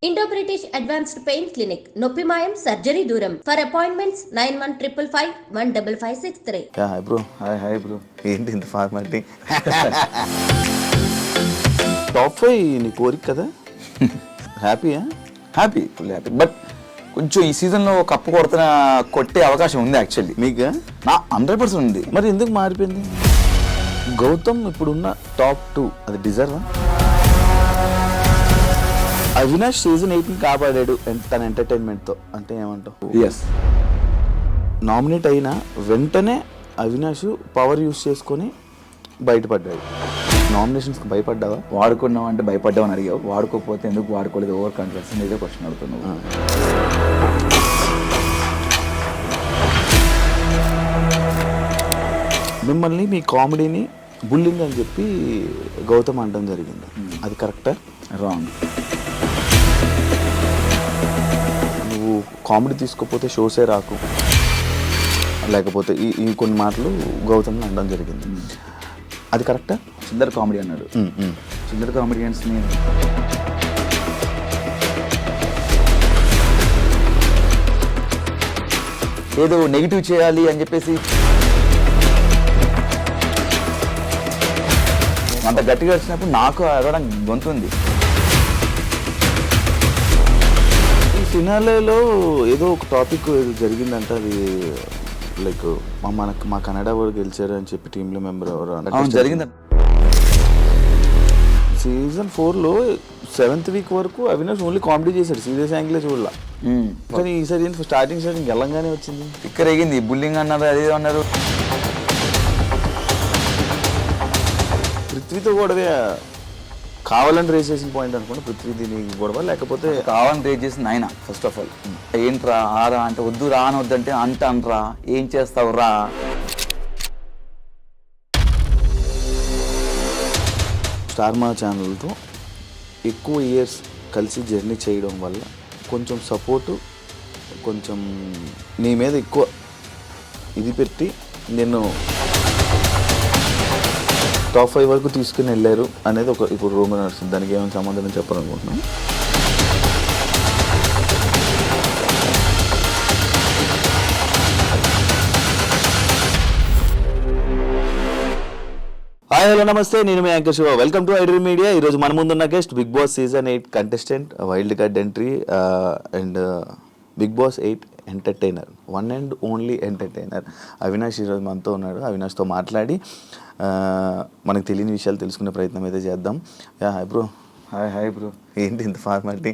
Indo British advanced pain clinic నొప్పి మాయం surgery దూరం for appointments 9155515563. Hi bro. Hi bro. ఏంటి ఇంత ఫార్మాలిటీ? టాప్ 5 నీ కోరిక కదా? హ్యాపీయా? Happy, full happy. బట్ కొంచెం ఈ సీజన్లో కప్పు కొట్టే అవకాశం ఉంది యాక్చువల్లీ. మీకు నా 100% ఉంది. మరి ఎందుకు మారిపోయింది? గౌతమ్ ఇప్పుడున్న టాప్ 2 అది డిజర్వా? అవినాష్ సీజన్ 8ని కాపాడాడు తన ఎంటర్టైన్మెంట్తో అంటే ఏమంటావు? ఎస్. నామినేట్ అయిన వెంటనే అవినాష్ పవర్ యూస్ చేసుకొని బయటపడ్డాడు. నామినేషన్స్కి భయపడ్డావా? వాడుకున్నావు అంటే భయపడ్డావు అని అడిగావు. వాడుకోకపోతే ఎందుకు వాడుకోలేదు? ఓవర్ కాన్ఫిడెన్స్ ఇదే క్వశ్చన్ అడుగుతున్నావు. మిమ్మల్ని మీ కామెడీని బుల్లింగ్ అని చెప్పి గౌతమ్ అనడం జరిగింది. అది కరెక్టా? రాంగ్. నువ్వు కామెడీ తీసుకోకపోతే షోసే రాకు, లేకపోతే ఈ కొన్ని మాటలు గౌతమ్ అనడం జరిగింది. అది కరెక్టా? చిల్లర కామెడీ అన్నాడు. చిల్లర కామెడియన్స్ని ఏదో నెగిటివ్ చేయాలి అని చెప్పేసి అంత గట్టిగా వచ్చినప్పుడు నాకు అడగడం గొంతుంది. ఈ ఫినాలేలో ఏదో ఒక టాపిక్ జరిగిందంట. అది లైక్ మా కన్నడ వాళ్ళు గెలిచారు అని చెప్పి టీంలో మెంబర్ ఎవరు జరిగింది. సీజన్ 4లో 7th వీక్ వరకు అవినాష్ ఓన్లీ కామెడీ చేశాడు, సీరియస్ యాంగిలే చూడాల. కానీ ఈసారి స్టార్టింగ్ గెలంగానే వచ్చింది. ఇక్కడ ఎగింది, బుల్లింగ్ అన్నారు, అదే అన్నారు. పృథ్వీతో గొడవే కావాలని రేస్ చేసిన పాయింట్ అనుకుంటే పృథ్వీ దీనికి గొడవ, లేకపోతే కావాలని రేస్ చేసింది ఆయన. ఫస్ట్ ఆఫ్ ఆల్ ఏంట్రా ఆరా అంటే వద్దు, రా అని వద్దంటే అంటరా, ఏం చేస్తావు రా. స్టార్ మా ఛానల్తో ఎక్కువ ఇయర్స్ కలిసి జర్నీ చేయడం వల్ల కొంచెం సపోర్టు, కొంచెం నీ మీద ఎక్కువ ఇది పెట్టి నేను టాప్ 5 వరకు తీసుకుని వెళ్ళారు అనేది ఒక ఇప్పుడు రూమ్ నడుస్తుంది. దానికి ఏమైనా సమాధానం చెప్పాలనుకుంటున్నాను. హాయ్ హలో నమస్తే, నేను మీ anchor Shiva. Welcome to iDream media. ఈరోజు మన ముందున్న guest Bigg Boss season 8 contestant, wild card entry and Bigg Boss 8 entertainer, one and only entertainer Avinash ఈరోజు మనతో ఉన్నాడు. అవినాష్తో మాట్లాడి మనకు తెలియని విషయాలు తెలుసుకునే ప్రయత్నం అయితే చేద్దాం. Hi bro. Hi bro. ఏంటి ఇంత ఫార్మాలిటీ?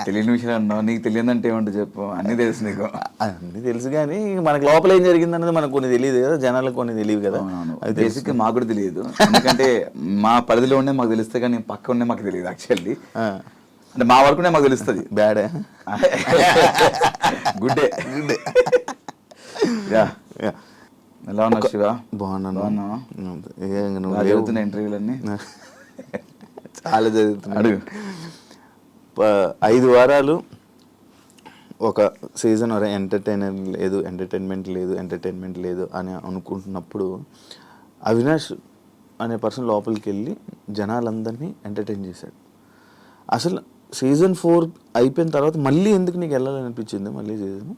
తెలియని విషయాలు అన్నావు. నీకు తెలియదంటే ఏమంటో చెప్పు. అన్నీ తెలుసు నీకు. అన్నీ తెలుసు కానీ మనకు లోపల ఏం జరిగింది అనేది మనకు కొన్ని తెలియదు కదా, జనాలకు కొన్ని తెలియదు కదా. అది బేసిక్గా మాకు కూడా తెలియదు. ఎందుకంటే మా పరిధిలో ఉండే మాకు తెలుస్తే కానీ పక్క ఉండే మాకు తెలియదు యాక్చువల్లీ. అంటే మా వరకునే మాకు తెలుస్తుంది. బ్యాడే గుడ్డే. యా. ఎలా ఉన్నావు శివ? బాగున్నాను. జరుగుతున్న ఇంటర్వ్యూలన్నీ చాలా జరుగుతున్నాడు. 5 వారాలు ఒక సీజన్ ఎంటర్టైన్మెంట్ లేదు అని అనుకుంటున్నప్పుడు అవినాష్ అనే పర్సన్ లోపలికి వెళ్ళి జనాలందరినీ ఎంటర్టైన్ చేశాడు. అసలు సీజన్ 4 అయిపోయిన తర్వాత మళ్ళీ ఎందుకు నీకు వెళ్ళాలనిపించింది మళ్ళీ సీజన్?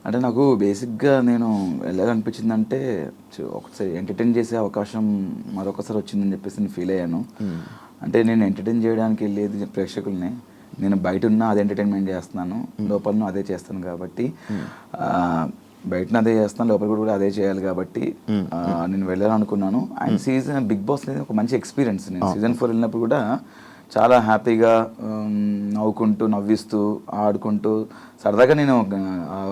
అంటే నాకు బేసిక్గా నేను వెళ్ళాలనిపించిందంటే ఒకసారి ఎంటర్టైన్ చేసే అవకాశం మరొకసారి వచ్చిందని చెప్పేసి నేను ఫీల్ అయ్యాను. అంటే నేను ఎంటర్టైన్ చేయడానికి వెళ్ళేది ప్రేక్షకుల్ని, నేను బయట ఉన్నా అదే ఎంటర్టైన్మెంట్ చేస్తున్నాను, లోపల అదే చేస్తాను కాబట్టి బయటన అదే చేస్తాను, లోపల కూడా అదే చేయాలి కాబట్టి నేను వెళ్ళాలనుకున్నాను. అండ్ సీజన్ బిగ్ బాస్ అనేది ఒక మంచి ఎక్స్పీరియన్స్. నేను సీజన్ 4 వెళ్ళినప్పుడు కూడా చాలా హ్యాపీగా నవ్వుకుంటూ నవ్విస్తూ ఆడుకుంటూ సరదాగా నేను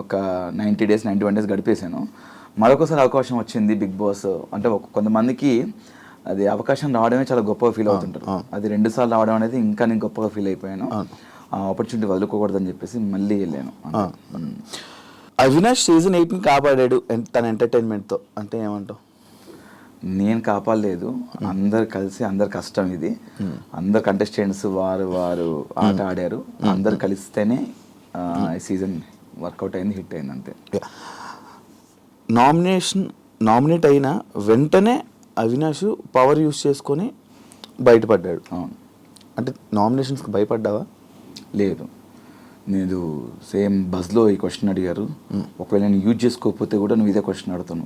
ఒక 90 days 91 days గడిపేశాను. మరొకసారి అవకాశం వచ్చింది బిగ్ బాస్ అంటే కొంతమందికి అది అవకాశం రావడమే చాలా గొప్పగా ఫీల్ అవుతుంటారు. అది 2 సార్లు రావడం అనేది ఇంకా నేను గొప్పగా ఫీల్ అయిపోయాను. ఆ ఆపర్చునిటీ వదులుకోకూడదని చెప్పేసి మళ్ళీ వెళ్ళాను. అవినాష్ సీజన్ 8ని కాపాడాడు తన ఎంటర్టైన్మెంట్తో అంటే ఏమంటావు? నేను కాపాడలేదు, అందరు కలిసి, అందరు కష్టం ఇది. అందరు కంటెస్టెంట్స్ వారు ఆట ఆడారు, అందరు కలిస్తేనే ఈ సీజన్ వర్కౌట్ అయింది, హిట్ అయింది అంతే. నామినేట్ అయిన వెంటనే అవినాష్ పవర్ యూస్ చేసుకొని బయటపడ్డాడు. అవును. అంటే నామినేషన్స్కి భయపడ్డావా? లేదు. నేను సేమ్ బస్లో ఈ క్వశ్చన్ అడిగారు. ఒకవేళ నేను యూజ్ చేసుకోకపోతే కూడా నువ్వు ఇదే క్వశ్చన్ అడుగుతాను,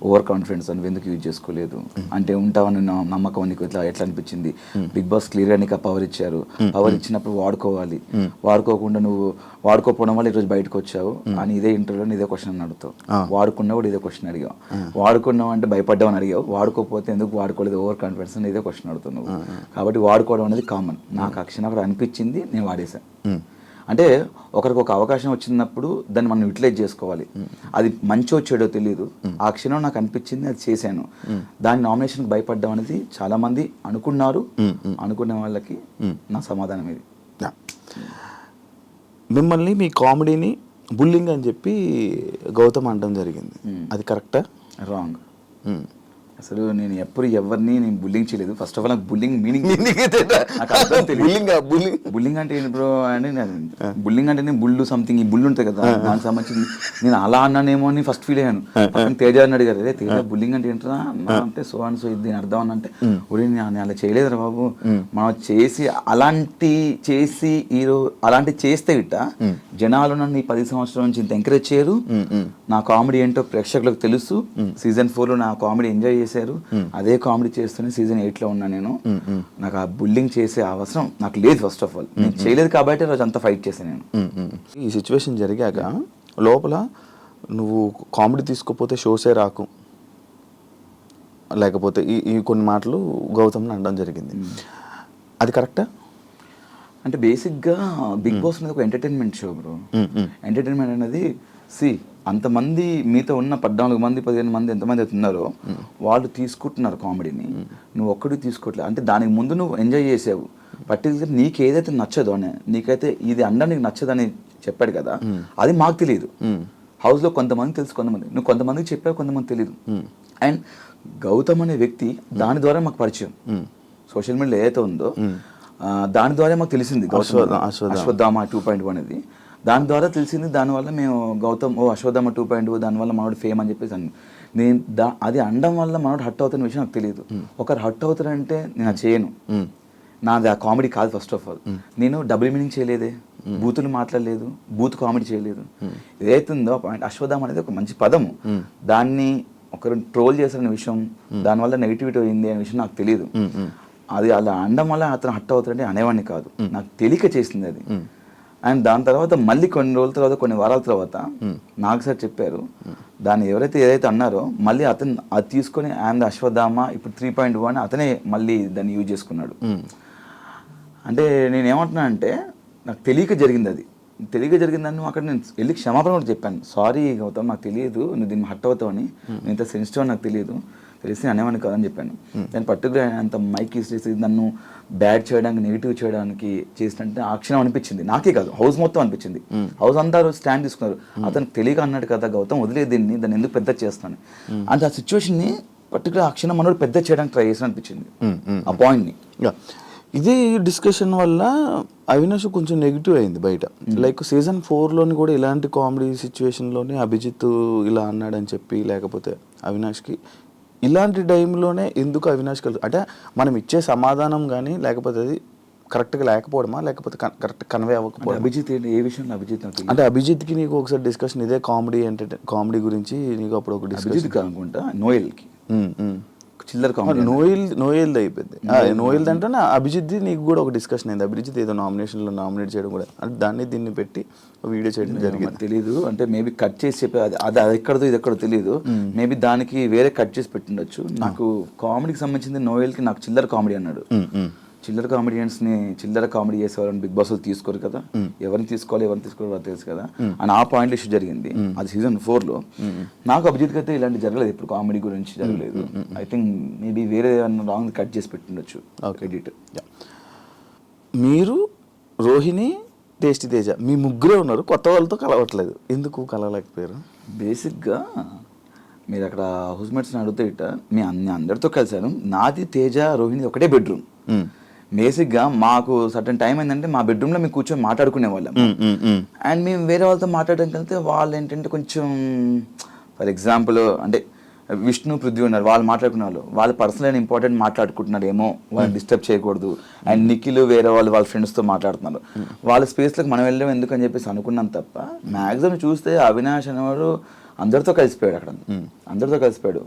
ఓవర్ కాన్ఫిడెన్స్ అని ఎందుకు యూజ్ చేసుకోలేదు అంటే ఉంటావని నమ్మకం నీకు ఎట్లా అనిపించింది? బిగ్ బాస్ క్లియర్గా నీకు ఆ పవర్ ఇచ్చారు, పవర్ ఇచ్చినప్పుడు వాడుకోవాలి, వాడుకోకుండా నువ్వు వాడుకోకపోవడం వల్ల ఈరోజు బయటకు వచ్చావు అని ఇదే ఇంటర్వ్యూలో ఇదే క్వశ్చన్ అని అడుగుతావు. వాడుకున్నా కూడా ఇదే క్వశ్చన్ అడిగావు. వాడుకున్నావు అంటే భయపడ్డావు అని అడిగావు, వాడుకోకపోతే ఎందుకు వాడుకోలేదు ఓవర్ కాన్ఫిడెన్స్ అని ఇదే క్వశ్చన్ అడుగుతున్నావు. కాబట్టి వాడుకోవడం అనేది కామన్. నాకు ఆ క్షణం అక్కడ అనిపించింది, నేను వాడేశాను. అంటే ఒకరికి ఒక అవకాశం వచ్చినప్పుడు దాన్ని మనం యూటిలైజ్ చేసుకోవాలి. అది మంచో చెడో తెలియదు, ఆ క్షణం నాకు అనిపించింది, అది చేశాను. దాని నామినేషన్కి భయపడ్డం అనేది చాలా మంది అనుకున్నారు. అనుకునే వాళ్ళకి నా సమాధానం ఇది. మిమ్మల్ని మీ కామెడీని బుల్లింగ్ అని చెప్పి గౌతమ్ అనడం జరిగింది, అది కరెక్టా? రాంగ్. అసలు నేను ఎప్పుడు ఎవరిని నేను బుల్లింగ్ చేయలేదు. ఫస్ట్ ఆఫ్ ఆల్ నాకు బుల్లింగ్ మీనింగ్ బుల్లింగ్ అంటే ఏంటి బ్రో అని, బుల్లింగ్ అంటే నేను బుల్లు సంథింగ్ ఈ బుల్లు ఉంటుంది కదా దానికి సంబంధించి నేను అలా అన్నానేమో అని ఫస్ట్ ఫీల్ అయ్యాను. తేజ అని అడిగారు, అదే తేజ బుల్లింగ్ అంటే ఏంటరా అంటే సో అండ్ సో దీని అర్థం అని అంటే నేను అలా చేయలేదురా బాబు, మనం అలాంటి చేస్తే గిట్ట జనాలు నన్ను ఈ 10 సంవత్సరాల నుంచి ఇంత ఎంకరేజ్ చేయరు. నా కామెడీ ఏంటో ప్రేక్షకులకు తెలుసు. సీజన్ 4లో నా కామెడీ ఎంజాయ్ చేశారు. అదే కామెడీ చేస్తూనే సీజన్ 8లో ఉన్నా నేను. నాకు ఆ బుల్లింగ్ చేసే అవసరం నాకు లేదు. ఫస్ట్ ఆఫ్ ఆల్ నేను చేయలేదు కాబట్టి రోజు అంతా ఫైట్ చేశాను నేను. ఈ సిచ్యువేషన్ జరిగాక లోపల నువ్వు కామెడీ తీసుకోపోతే షోసే రాకు, లేకపోతే ఈ కొన్ని మాటలు గౌతమ్ని అనడం జరిగింది, అది కరెక్టా? అంటే బేసిక్గా బిగ్ బాస్ అనేది ఒక ఎంటర్టైన్మెంట్ షో బ్రో. ఎంటర్టైన్మెంట్ అనేది అంతమంది మీతో ఉన్న 14 మంది 15 మంది ఎంతమంది అయితే ఉన్నారో వాళ్ళు తీసుకుంటున్నారు కామెడీని, నువ్వు ఒక్కడికి తీసుకోవట్లేదు. అంటే దానికి ముందు నువ్వు ఎంజాయ్ చేసావు. పర్టికులర్ నీకు ఏదైతే నచ్చదో అని, నీకైతే ఇది అండం నీకు నచ్చదని చెప్పాడు కదా, అది మాకు తెలియదు. హౌస్లో కొంతమంది తెలుసు, కొంతమంది నువ్వు కొంతమందికి చెప్పావు, కొంతమంది తెలియదు. అండ్ గౌతమ్ అనే వ్యక్తి దాని ద్వారా మాకు పరిచయం. సోషల్ మీడియాలో ఏదైతే ఉందో దాని ద్వారా మాకు తెలిసింది అశ్వత్థామ 2.1 అనేది. దాని ద్వారా తెలిసింది. దానివల్ల మేము గౌతమ్ అశ్వత్థామ 2.0 దానివల్ల మనోడు ఫేమ్ అని చెప్పేసి నేను అది అనడం వల్ల మనోడు హట్ అవుతున్న విషయం నాకు తెలియదు. ఒకరు హట్ అవుతారంటే నేను అది చేయను. నాది ఆ కామెడీ కాదు. ఫస్ట్ ఆఫ్ ఆల్ నేను డబుల్ మీనింగ్ చేయలేదే, బూతులు మాట్లాడలేదు, బూత్ కామెడీ చేయలేదు. ఏదైతుందో అశ్వత్థామ అనేది ఒక మంచి పదము, దాన్ని ఒకరు ట్రోల్ చేసిన విషయం, దానివల్ల నెగిటివిటీ అయింది అనే విషయం నాకు తెలియదు. అది అలా అనడం వల్ల అతను హట్ అవుతారంటే అనేవాడిని కాదు, నాకు తెలియక చేసింది అది. అండ్ దాని తర్వాత మళ్ళీ కొన్ని రోజుల తర్వాత కొన్ని వారాల తర్వాత నాకు సార్ చెప్పారు, దాన్ని ఏదైతే అన్నారో మళ్ళీ అతను అది తీసుకొని అండ్ అశ్వత్థామ ఇప్పుడు 3.1 అతనే మళ్ళీ దాన్ని యూజ్ చేసుకున్నాడు. అంటే నేనేమంటున్నా అంటే నాకు తెలియక జరిగింది. అది తెలియక జరిగిందని అక్కడ నేను వెళ్ళి క్షమాపణ కూడా చెప్పాను. సారీ గౌతమ్, నాకు తెలియదు నువ్వు దీన్ని హట్ అవుతావని, నేను ఇంత సెన్సిటివ్ అని నాకు తెలియదు, తెలిసి అనేవాడిని కాదని చెప్పాను. నేను పర్టికులర్ అంత మైక్ ఇసి నన్ను బ్యాడ్ చేయడానికి నెగిటివ్ చేయడానికి చేసినట్టు ఆ క్షణం అనిపించింది. నాకే కాదు, హౌస్ మొత్తం అనిపించింది. హౌస్ అంతా స్టాండ్ తీసుకున్నారు. అతను తెలియక అన్నాడు కదా గౌతమ్, వదిలేదు దాన్ని ఎందుకు పెద్ద చేస్తాను అంటే ఆ సిచ్యువేషన్ని పర్టికులర్ ఆ క్షణం మనోడు పెద్ద చేయడానికి ట్రై చేసిన అనిపించింది ఆ పాయింట్ని. ఇదే డిస్కషన్ వల్ల అవినాష్ కొంచెం నెగిటివ్ అయింది బయట. లైక్ సీజన్ 4లోని కూడా ఇలాంటి కామెడీ సిచ్యువేషన్లోనే అభిజిత్ ఇలా అన్నాడని చెప్పి, లేకపోతే అవినాష్కి ఇలాంటి టైంలోనే ఎందుకు అవినాష్ అంటే మనం ఇచ్చే సమాధానం కానీ లేకపోతే అది కరెక్ట్గా లేకపోవడమా, లేకపోతే కరెక్ట్ కన్వే అవ్వకపోవడం? అభిజిత్ ఏ విషయంలో? అభిజిత్ అంటే అభిజిత్కి నీకు ఒకసారి డిస్కషన్ ఇదే కామెడీ గురించి నీకు అప్పుడు ఒక డిస్కషన్ అనుకుంటా, నోయల్కి చిల్లర కామెడీ నోయల్ది అయిపోయింది. నోయల్ది అంటే అభిజిత్ది నీకు కూడా ఒక డిస్కషన్ అయింది. అభిజిత్ ఏదో నామినేషన్లో నామినేట్ చేయడం కూడా, అంటే దీన్ని పెట్టి వీడియో చేయడం జరిగింది. తెలీదు, అంటే మేబీ కట్ చేసి చెప్పే అది ఎక్కడదో ఇది ఎక్కడో తెలియదు. మేబీ దానికి వేరే కట్ చేసి పెట్టిండొచ్చు. నాకు కామెడీకి సంబంధించింది నోయల్కి నాకు చిల్లర కామెడీ అన్నాడు. చిల్లర కామెడియన్స్ని చిల్లర కామెడీ చేసేవాళ్ళని బిగ్ బాస్ తీసుకోరు కదా, ఎవరిని తీసుకోవాలి ఎవరిని తీసుకోవాలి తెలుసు కదా అని ఆ పాయింట్ ఇష్యూ జరిగింది. అది సీజన్ 4లో. నాకు అభిజిత్కి అయితే ఇలాంటి జరగలేదు, ఇప్పుడు కామెడీ గురించి జరగలేదు. ఐ థింక్ మేబీ వేరే రాంగ్ కట్ చేసి పెట్టిండొచ్చు ఎడిట్. మీరు, రోహిణి, టేస్టీ తేజ మీ ముగ్గురే ఉన్నారు, కొత్త వాళ్ళతో కలవట్లేదు, ఎందుకు కలవలేకపోయారు? బేసిక్గా మీరు అక్కడ హౌస్మేట్స్ని అడిగితే ఇట్ట మీ అందరితో కలిసాను. నాది, తేజ, రోహిణి ఒకటే బెడ్రూమ్. బేసిక్గా మాకు సర్టన్ టైం ఏంటంటే మా బెడ్రూమ్లో మేము కూర్చొని మాట్లాడుకునే వాళ్ళం. అండ్ మేము వేరే వాళ్ళతో మాట్లాడడానికి వెళ్తే వాళ్ళు ఏంటంటే కొంచెం ఫర్ ఎగ్జాంపుల్ అంటే విష్ణు పృథ్వీ ఉన్నారు, వాళ్ళు మాట్లాడుకున్న వాళ్ళు పర్సనల్ అండ్ ఇంపార్టెంట్ మాట్లాడుకుంటున్నారు ఏమో, వాళ్ళని డిస్టర్బ్ చేయకూడదు. అండ్ నిఖిల్ వేరే వాళ్ళ ఫ్రెండ్స్తో మాట్లాడుతున్నారు, వాళ్ళ స్పేస్లోకి మనం వెళ్ళడం ఎందుకు అని చెప్పేసి అనుకున్నాం తప్ప, మ్యాక్సిమం చూస్తే అవినాష్ అనేవాడు అందరితో కలిసిపోయాడు అక్కడ, అందరితో కలిసిపోయాడు.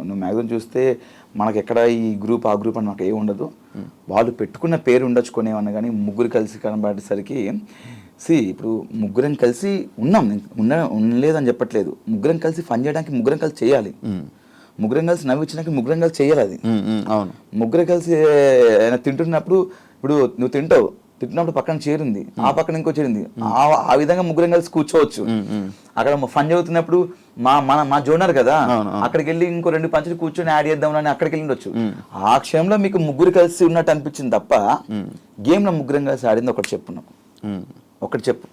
నువ్వు మ్యాక్సిమం చూస్తే మనకి ఎక్కడ ఈ గ్రూప్ ఆ గ్రూప్ అని మాకు ఏమి ఉండదు. వాళ్ళు పెట్టుకున్న పేరు ఉండొచ్చుకునేవన్నా కానీ ముగ్గురు కలిసి కనబడేసరికి ఇప్పుడు ముగ్గురం కలిసి ఉన్నాం, ఉండలేదని చెప్పట్లేదు, ముగ్గురం కలిసి ఫన్ చేయడానికి ముగ్గురం కలిసి చేయాలి, ముగ్గురం కలిసి నవ్వించడానికి ముగ్గురం కలిసి చేయాలి. అది అవును, ముగ్గురం కలిసి తింటున్నప్పుడు ఇప్పుడు నువ్వు తింటున్నప్పుడు పక్కన చేరింది, ఆ పక్కన ఇంకో చేరింది, ఆ విధంగా ముగ్గురం కలిసి కూర్చోవచ్చు. అక్కడ ఫన్ చదువుతున్నప్పుడు మా జోనర్ కదా, అక్కడికి వెళ్ళి ఇంకో 2 పంచులు కూర్చొని యాడ్ చేద్దాం అని అక్కడికి వెళ్ళి ఆ క్షణంలో మీకు ముగ్గురు కలిసి ఉన్నట్టు అనిపించింది తప్ప గేమ్ లో ముగ్గురం కలిసి ఆడింది ఒకటి చెప్పున్నాం, ఒకటి చెప్పు.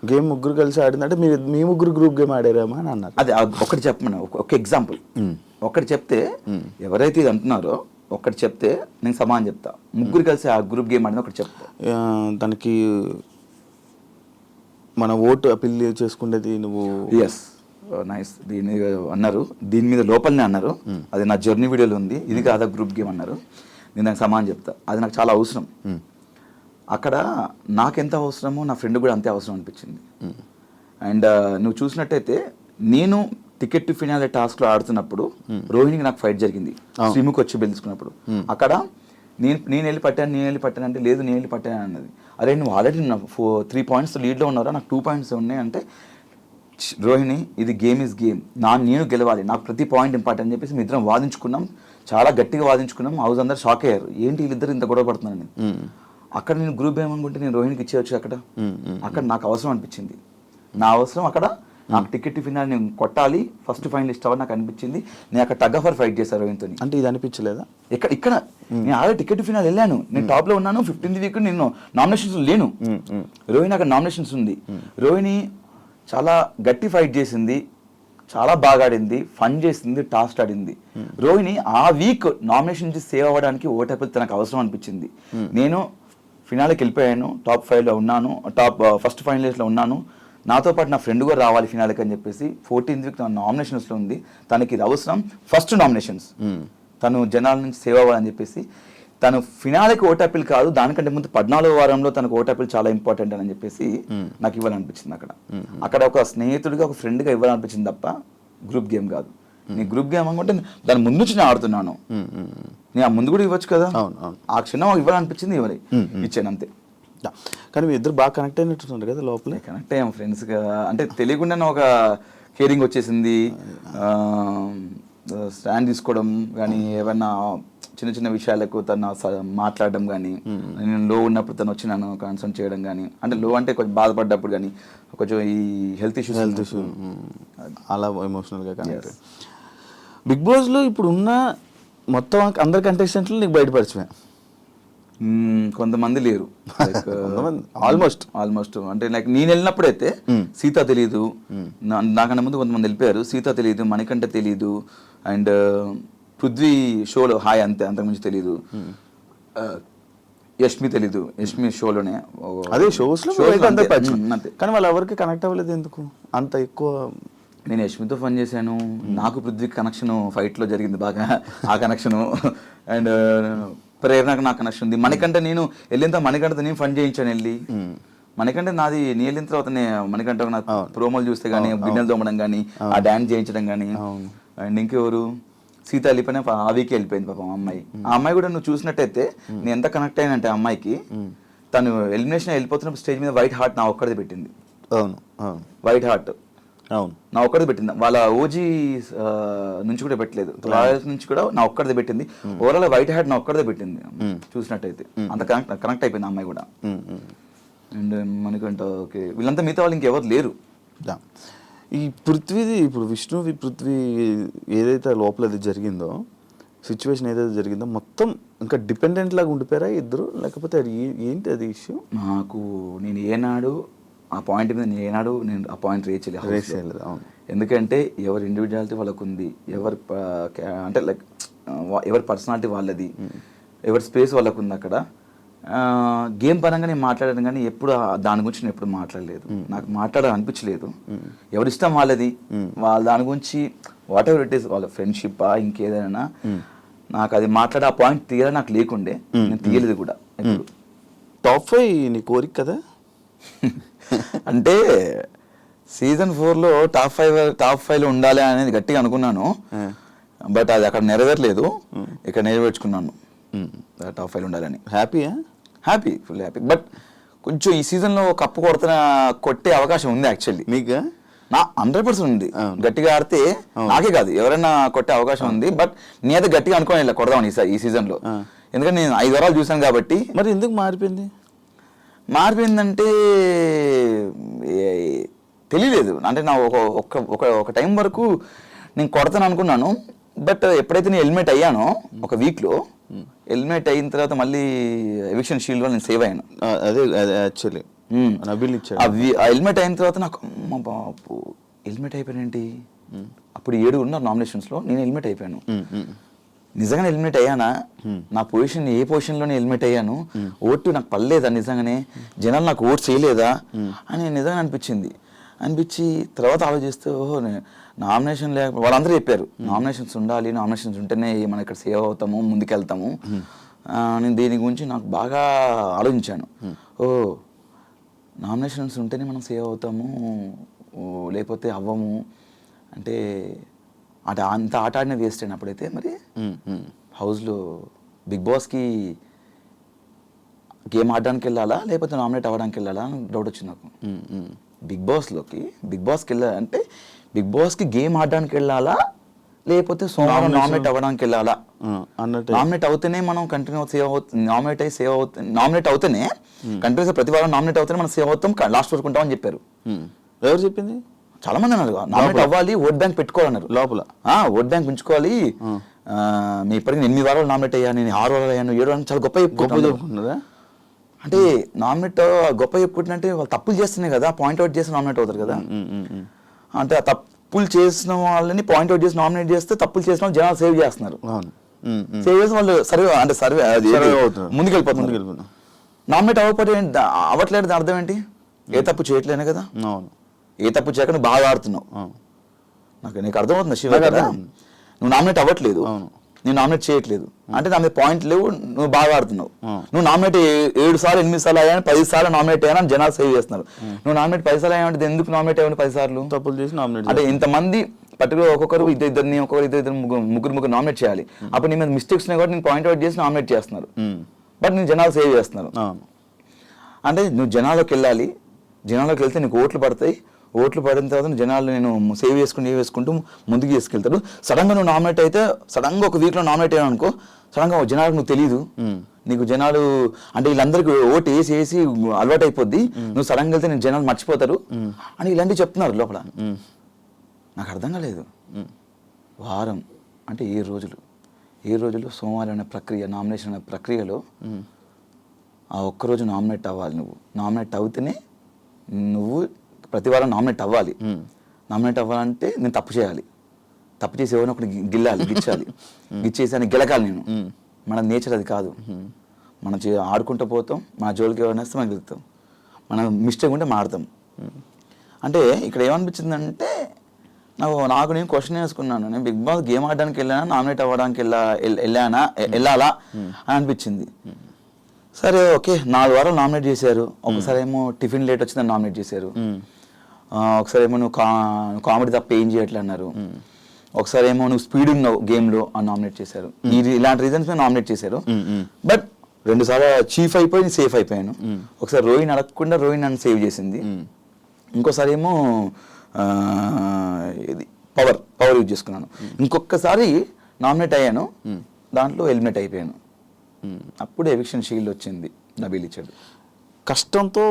గేమ్ ముగ్గురు కలిసి ఆడిందంటే మీ ముగ్గురు గ్రూప్ గేమ్ ఆడారేమా అని అన్నారు. అదే ఒకటి చెప్పమన్నా, ఒక ఎగ్జాంపుల్ ఒకటి చెప్తే, ఎవరైతే ఇది అంటున్నారో ఒకటి చెప్తే నేను సమానం చెప్తా, ముగ్గురు కలిసి ఆ గ్రూప్ గేమ్ ఆడింది ఒకటి చెప్తా. దానికి మన ఓటు అపీల్ చేసుకునేది నువ్వు. Yes, nice. దీని మీద అన్నారు, దీని మీద లోపలనే అన్నారు, అది నా జర్నీ వీడియోలో ఉంది, ఇది కాదా గ్రూప్ గేమ్ అన్నారు. నేను దానికి సమానం చెప్తా, అది నాకు చాలా అవసరం. అక్కడ నాకెంత అవసరమో నా ఫ్రెండ్ కూడా అంతే అవసరం అనిపించింది. అండ్ నువ్వు చూసినట్టయితే నేను టికెట్ టు ఫినాలే టాస్క్లో ఆడుతున్నప్పుడు రోహిణికి నాకు ఫైట్ జరిగింది, శ్రీముఖి వచ్చి పిలుచుకున్నప్పుడు. అక్కడ నేను వెళ్ళి పట్టాను అంటే లేదు నేను వెళ్ళి పట్టాను అన్నది. అరే నువ్వు ఆల్రెడీ 3 points లీడ్లో ఉన్నారా, నాకు 2 points ఉన్నాయి అంటే, రోహిణి ఇది గేమ్ ఇస్ గేమ్, నేను గెలవాలి, నాకు ప్రతి పాయింట్ ఇంపార్టెంట్ అని చెప్పేసి మీ ఇద్దరం వాదించుకున్నాం, చాలా గట్టిగా వాదించుకున్నాం. హౌస్ అందరు షాక్ అయ్యారు, ఏంటి వీళ్ళిద్దరు ఇంత గొడవ పడుతున్నారని. అక్కడ నేను గ్రూప్ ఏమనుకుంటే నేను రోహిణికి ఇచ్చేయచ్చు, అక్కడ నాకు అవసరం అనిపించింది, నా అవసరం అక్కడ, నాకు టికెట్ ఫినాల్ నేను కొట్టాలి, ఫస్ట్ ఫైనలిస్ట్ అవ్వాలి నాకు అనిపించింది. నేను అక్కడ టగ్ ఆఫ్ వార్ ఫైట్ చేశాను రోహిణితో. అంటే ఇది అనిపించలేదా? ఇక్కడ నేను ఆల్రెడీ టికెట్ ఫినాల్ వెళ్ళాను, నేను టాప్ లో ఉన్నాను, 15th వీక్ నేను నామినేషన్స్ లేను, రోహిణి అక్కడ నామినేషన్స్ ఉంది. రోహిణి చాలా గట్టి ఫైట్ చేసింది, చాలా బాగా ఆడింది, ఫన్ చేసింది, టాస్క్ ఆడింది. రోహిణి ఆ వీక్ నామినేషన్ నుంచి సేవ్ అవ్వడానికి ఓటేపల్ తనకు అవసరం అనిపించింది. నేను ఫినాల్కి వెళ్ళిపోయాను, టాప్ 5లో ఉన్నాను, ఫస్ట్ ఫైనలిస్ట్లో ఉన్నాను, నాతో పాటు నా ఫ్రెండ్ కూడా రావాలి ఫినాల్కి అని చెప్పేసి 14th వీక్ నామినేషన్స్లో ఉంది, తనకి ఇది అవసరం, ఫస్ట్ నామినేషన్స్, తను జనాల నుంచి సేవ్ అవ్వాలని చెప్పేసి తను ఫినాల్కి ఓటాపిల్ కాదు, దానికంటే ముందు 14వ వారంలో తనకు ఓటాపిల్ చాలా ఇంపార్టెంట్ అని చెప్పేసి నాకు ఇవ్వాలనిపించింది. అక్కడ ఒక స్నేహితుడిగా ఒక ఫ్రెండ్గా ఇవ్వాలనిపించింది తప్ప గ్రూప్ గేమ్ కాదు. నీ గ్రూప్ గేమ్ అనుకుంటే దాని ముందు నుంచి నేను ఆడుతున్నాను, నేను ఆ ముందు కూడా ఇవ్వచ్చు కదా, ఆ క్షణం ఇవ్వాలనిపించింది ఇచ్చాను అంతే. కానీ మీ ఇద్దరు బాగా కనెక్ట్ అయినట్టున్నారు కదా లోపల. కనెక్ట్ అయ్యాం ఫ్రెండ్స్గా, అంటే తెలియకుండానే ఒక కేరింగ్ వచ్చేసింది, స్టాండ్ తీసుకోవడం కానీ, ఏమైనా చిన్న చిన్న విషయాలకు తను మాట్లాడడం కానీ, నేను లో ఉన్నప్పుడు తను వచ్చి నన్ను కన్సల్ట్ చేయడం కానీ, అంటే లో అంటే కొంచెం బాధపడ్డప్పుడు కానీ, కొంచెం ఈ హెల్త్ ఇష్యూస్ అలా ఎమోషనల్గా కనెక్ట్. బిగ్ బాస్లో ఇప్పుడు ఉన్న మొత్తం అందరి కంటెస్టెంట్లు నీకు బయటపరిచమే, కొంతమంది లేరు, ఆల్మోస్ట్ అంటే లైక్ నేను వెళ్ళినప్పుడైతే సీత తెలీదు, నాకన్నా ముందు కొంతమంది వెళ్ళిపోయారు, సీత తెలీదు, మణికంఠ తెలీదు, అండ్ పృథ్వీ షోలో హాయ్ అంతకుమించి తెలీదు, యష్మి తెలీదు, యష్మి షోలోనే అదే షోస్లో అంతే. కానీ వాళ్ళు ఎవరికి కనెక్ట్ అవ్వలేదు ఎందుకు అంత ఎక్కువ? నేను యష్మితో ఫన్ చేశాను, నాకు పృథ్వీ కనెక్షన్ ఫైట్లో జరిగింది బాగా, ఆ కనెక్షను, అండ్ ప్రేరణకు నాకు కనెక్షన్ ఉంది. మణికంఠ నేను వెళ్ళిన మణికంఠతో నేను ఫన్ చేయించాను వెళ్ళి, మణికంఠ నాది నేను వెళ్ళిన తర్వాత మణికంఠ నాకు ప్రోమోలు చూస్తే కానీ, బిన్నెలు తోమడం కానీ, ఆ డాన్స్ చేయించడం కానీ, అండ్ ఇంకెవరు సీత వెళ్ళిపోయినా ఆ వీక్ వెళ్ళిపోయింది పాపం అమ్మాయి. ఆ అమ్మాయి కూడా నువ్వు చూసినట్టయితే నేను ఎంత కనెక్ట్ అయ్యానంటే ఆ అమ్మాయికి, తను ఎలిమినేషన్ వెళ్ళిపోతున్నప్పుడు స్టేజ్ మీద వైట్ హార్ట్ నా ఒక్కడిది పెట్టింది. అవును, వైట్ హార్ట్ అవును నా ఒక్కడిది పెట్టింది, వాళ్ళ ఓజీ నుంచి కూడా పెట్టలేదు, రాయల్స్ నుంచి కూడా నా ఒక్కడిది పెట్టింది. ఓవరాల్ వైట్ హార్ట్ నా ఒక్కడిదే పెట్టింది చూసినట్టయితే, అంత కనెక్ట్ అయిపోయింది అమ్మాయి కూడా. అండ్ మనకంట ఓకే వీళ్ళంతా మిగతా వాళ్ళు ఇంకెవరు లేరు. ఈ పృథ్వీది ఇప్పుడు పృథ్వీ ఏదైతే లోపల అది జరిగిందో, సిచ్యువేషన్ ఏదైతే జరిగిందో మొత్తం ఇంకా డిపెండెంట్ లాగా ఉండిపోయారా ఇద్దరు, లేకపోతే అది ఏంటి అది ఇష్యూ? నాకు నేను ఏనాడు ఆ పాయింట్ మీద నేను ఆ పాయింట్ రీచ్ చేయలేదు. ఎందుకంటే ఎవరి ఇండివిజువాలిటీ వాళ్ళకు ఉంది, అంటే లైక్ ఎవరి పర్సనాలిటీ వాళ్ళది, ఎవరి స్పేస్ వాళ్ళకు ఉంది అక్కడ. గేమ్ పరంగా నేను మాట్లాడాను కానీ ఎప్పుడు దాని గురించి నేను ఎప్పుడు మాట్లాడలేదు. నాకు మాట్లాడాలనిపించలేదు. ఎవరి ఇష్టం వాళ్ళది, వాళ్ళ దాని గురించి వాట్ ఎవర్ ఇట్ ఈస్, వాళ్ళ ఫ్రెండ్షిప్ ఇంకేదైనా నాకు అది మాట్లాడే ఆ పాయింట్ తీయాలి నాకు లేకుండే, నేను తీయలేదు కూడా ఎప్పుడు. టాప్ 5 నీ కోరిక కదా? అంటే సీజన్ 4లో టాప్ 5లో ఉండాలి అనేది గట్టిగా అనుకున్నాను. బట్ అది అక్కడ నెరవేరలేదు, ఇక్కడ నెరవేర్చుకున్నాను టాప్ 5లో ఉండాలని. Happy, full happy. బట్ కొంచెం ఈ సీజన్లో కప్పు కొట్టే అవకాశం ఉంది యాక్చువల్లీ. మీకు నా 100% ఉంది. గట్టిగా ఆడితే నాకే కాదు ఎవరైనా కొట్టే అవకాశం ఉంది. బట్ నేనైతే గట్టిగా అనుకోని కొడదామని ఈ సీజన్లో, ఎందుకంటే నేను 5 వారాలు చూసాను కాబట్టి. మరి ఎందుకు మారిపోయిందంటే తెలియలేదు. అంటే నా ఒక టైం వరకు నేను కొడతాను అనుకున్నాను. బట్ ఎప్పుడైతే నేను ఎలిమినేట్ అయ్యానో ఒక వీక్లో, ఎలిమినేట్ అయిన తర్వాత మళ్ళీ ఎవిక్షన్ షీల్డ్లో నేను సేవ్ అయ్యాను. అదే యాక్చువల్లీ ఎలిమినేట్ అయిన తర్వాత నాకు అమ్మ బాబు ఎలిమినేట్ అయిపోయానేంటి. అప్పుడు 7 ఉన్నారు నామినేషన్స్లో, నేను ఎలిమినేట్ అయిపోయాను. నిజంగానే ఎలిమినేట్ అయ్యానా? నా పొజిషన్ ఏ పొజిషన్లోనే ఎలిమినేట్ అయ్యాను? ఓటు నాకు పడలేదా? నిజంగానే జనాలు నాకు ఓటు చేయలేదా అని నిజంగా అనిపించి తర్వాత ఆలోచిస్తే ఓహో నామినేషన్ లేకపోతే వాళ్ళందరూ చెప్పారు నామినేషన్స్ ఉండాలి, నామినేషన్స్ ఉంటేనే మనం ఇక్కడ సేవ్ అవుతాము, ముందుకెళ్తాము. నేను దీని గురించి నాకు బాగా ఆలోచించాను. నామినేషన్స్ ఉంటేనే మనం సేవ్ అవుతాము, లేకపోతే అవ్వము అంటే అంత ఆట ఆడిన వేస్ట్ అయిన అప్పుడైతే. మరి హౌస్లో బిగ్ బాస్కి గేమ్ ఆడడానికి వెళ్ళాలా లేకపోతే నామినేట్ అవ్వడానికి వెళ్ళాలా అని డౌట్ వచ్చింది నాకు. బిగ్ బాస్కి వెళ్ళాలంటే బిగ్ బాస్కి గేమ్ ఆడడానికి వెళ్ళాలా లేకపోతే సోమవారం నామినేట్ అవ్వడానికి వెళ్ళాలా అన్నట్టు. నామినేట్ అవుతేనే మనం కంటిన్యూ సేవ్ అవుతుంది, నామినేట్ అవుతేనే కంటిన్యూస్ ప్రతి వారం నామినేట్ అవుతేనే మనం సేవ్ అవుతాం, లాస్ట్ వరకు ఉంటామని చెప్పారు. ఎవరు చెప్పింది? చాలా మంది అన్నారు నామినేట్ అవ్వాలి, ఓట్ బ్యాంక్ పెట్టుకోవాలన్నారు. లోపల ఓట్ బ్యాంక్ ఉంచుకోవాలి. మీ ఇప్పటికి 8 వారాలు నామినేట్ అయ్యాను, నేను 6 వారాలు అయ్యాను, 7 వారాలు చాలా గొప్ప చెప్పుకుంటున్నారా? అంటే నామినేట్ గొప్ప చెప్పుకుంటుంటే వాళ్ళు తప్పులు చేస్తున్నాయి కదా, పాయింట్అవుట్ చేసి నామినేట్ అవుతారు కదా. అంటే ఆ తప్పులు చేసిన వాళ్ళని పాయింట్అవుట్ చేసి నామినేట్ చేస్తే తప్పులు చేసిన వాళ్ళు జనాలు సేవ్ చేస్తున్నారు. సేవ్ చేసి వాళ్ళు సర్వే ముందుకెళ్ళిపోతున్నారు. నామినేట్ అవ్వట్లేదు అర్థం ఏంటి? ఏ తప్పు చేయట్లేనే కదా. ఏ తప్పు చేయక నువ్వు బాగా ఆడుతున్నావు. నీకు అర్థమవుతుంది శివ కదా, నువ్వు నామినేట్ అవ్వట్లేదు, నేను నామినేట్ చేయట్లేదు అంటే నా మీద పాయింట్ లేవు, నువ్వు బాగా ఆడుతున్నావు. నువ్వు నామినేట్ 7 సార్లు 8 సార్లు అయ్యాను, 10 సార్లు నామినేట్ అయ్యాను జనాలు సేవ్ చేస్తున్నారు. నువ్వు నామినేట్ 10 సార్లు అయ్యావంటే ఎందుకు నామినేట్ అయ్యాను 10 సార్లు? తప్పులు చేసి నామినేట్ అంటే ఇంతమంది పర్టికులర్ ఒక్కొక్కరు ఇద్దరు ముగ్గురు నామినేట్ చేయాలి. అప్పుడు నీ మీద మిస్టేక్స్ ఉన్నాయి కాబట్టి నేను పాయింట్అవుట్ చేసి నామినేట్ చేస్తున్నారు. బట్ నేను జనాలు సేవ్ చేస్తున్నారు. అంటే నువ్వు జనాల్లోకి వెళ్ళాలి, జనాల్లోకి వెళ్తే నీకు ఓట్లు పడతాయి, ఓట్లు పడిన తర్వాత జనాలు నేను సేవ్ చేసుకుంటూ ముందుకు తీసుకెళ్తాడు. సడన్గా నువ్వు నామినేట్ అయితే, సడన్గా ఒక వీక్లో నామినేట్ అయ్యాను అనుకో, సడన్గా జనాలకు నువ్వు తెలీదు, నీకు జనాలు అంటే వీళ్ళందరికీ ఓటు వేసి అలవాటు అయిపోద్ది, నువ్వు సడన్గా వెళ్తే నేను జనాలు మర్చిపోతారు అని ఇలాంటివి చెప్తున్నారు లోపల. నాకు అర్థం కాలేదు. వారం అంటే 7 రోజులు సోమవారం అనే ప్రక్రియ, నామినేషన్ అనే ప్రక్రియలో ఆ ఒక్కరోజు నామినేట్ అవ్వాలి. నువ్వు నామినేట్ అవుతేనే నువ్వు ప్రతి వారం నామినేట్ అవ్వాలి. నామినేట్ అవ్వాలంటే నేను తప్పు చేయాలి, తప్పు చేసి ఎవరిని ఒకటి గిచ్చేసి అని గెలకాలి నేను. మన నేచర్ అది కాదు. మనం ఆడుకుంటూ పోతాం, మన జోలికి ఎవరైనా వస్తే మనం గెలుస్తాం, మనం మిస్టేక్ ఉంటే మాడతాం. అంటే ఇక్కడ ఏమనిపించిందంటే నాకు నేను క్వశ్చన్ వేసుకున్నాను, నేను బిగ్ బాస్ గేమ్ ఆడడానికి వెళ్ళానా నామినేట్ అవ్వడానికి వెళ్ళాలా అని అనిపించింది. సరే ఓకే, 4 వారాలు నామినేట్ చేశారు. ఒకసారి ఏమో టిఫిన్ లేట్ వచ్చిందని నామినేట్ చేశారు, ఒకసారి ఏమో నువ్వు కామెడీ తప్ప ఏం చేయట్లే అన్నారు, ఒకసారి ఏమో నువ్వు స్పీడ్ ఉన్నావు గేమ్లో అని నామినేట్ చేశారు. ఇలాంటి రీజన్స్ మీద నామినేట్ చేశారు. బట్ 2 సార్లు చీఫ్ అయిపోయి సేఫ్ అయిపోయాను. ఒకసారి రోహిణి అడగకుండా రోహిణి నన్ను సేవ్ చేసింది. ఇంకోసారి ఏమో ఇది పవర్ యూజ్ చేసుకున్నాను. ఇంకొకసారి నామినేట్ అయ్యాను, దాంట్లో ఎలిమినేట్ అయిపోయాను. అప్పుడు ఎవిక్షన్ షీల్డ్ వచ్చింది, నబీల్ ఇచ్చాడు. కష్టంతో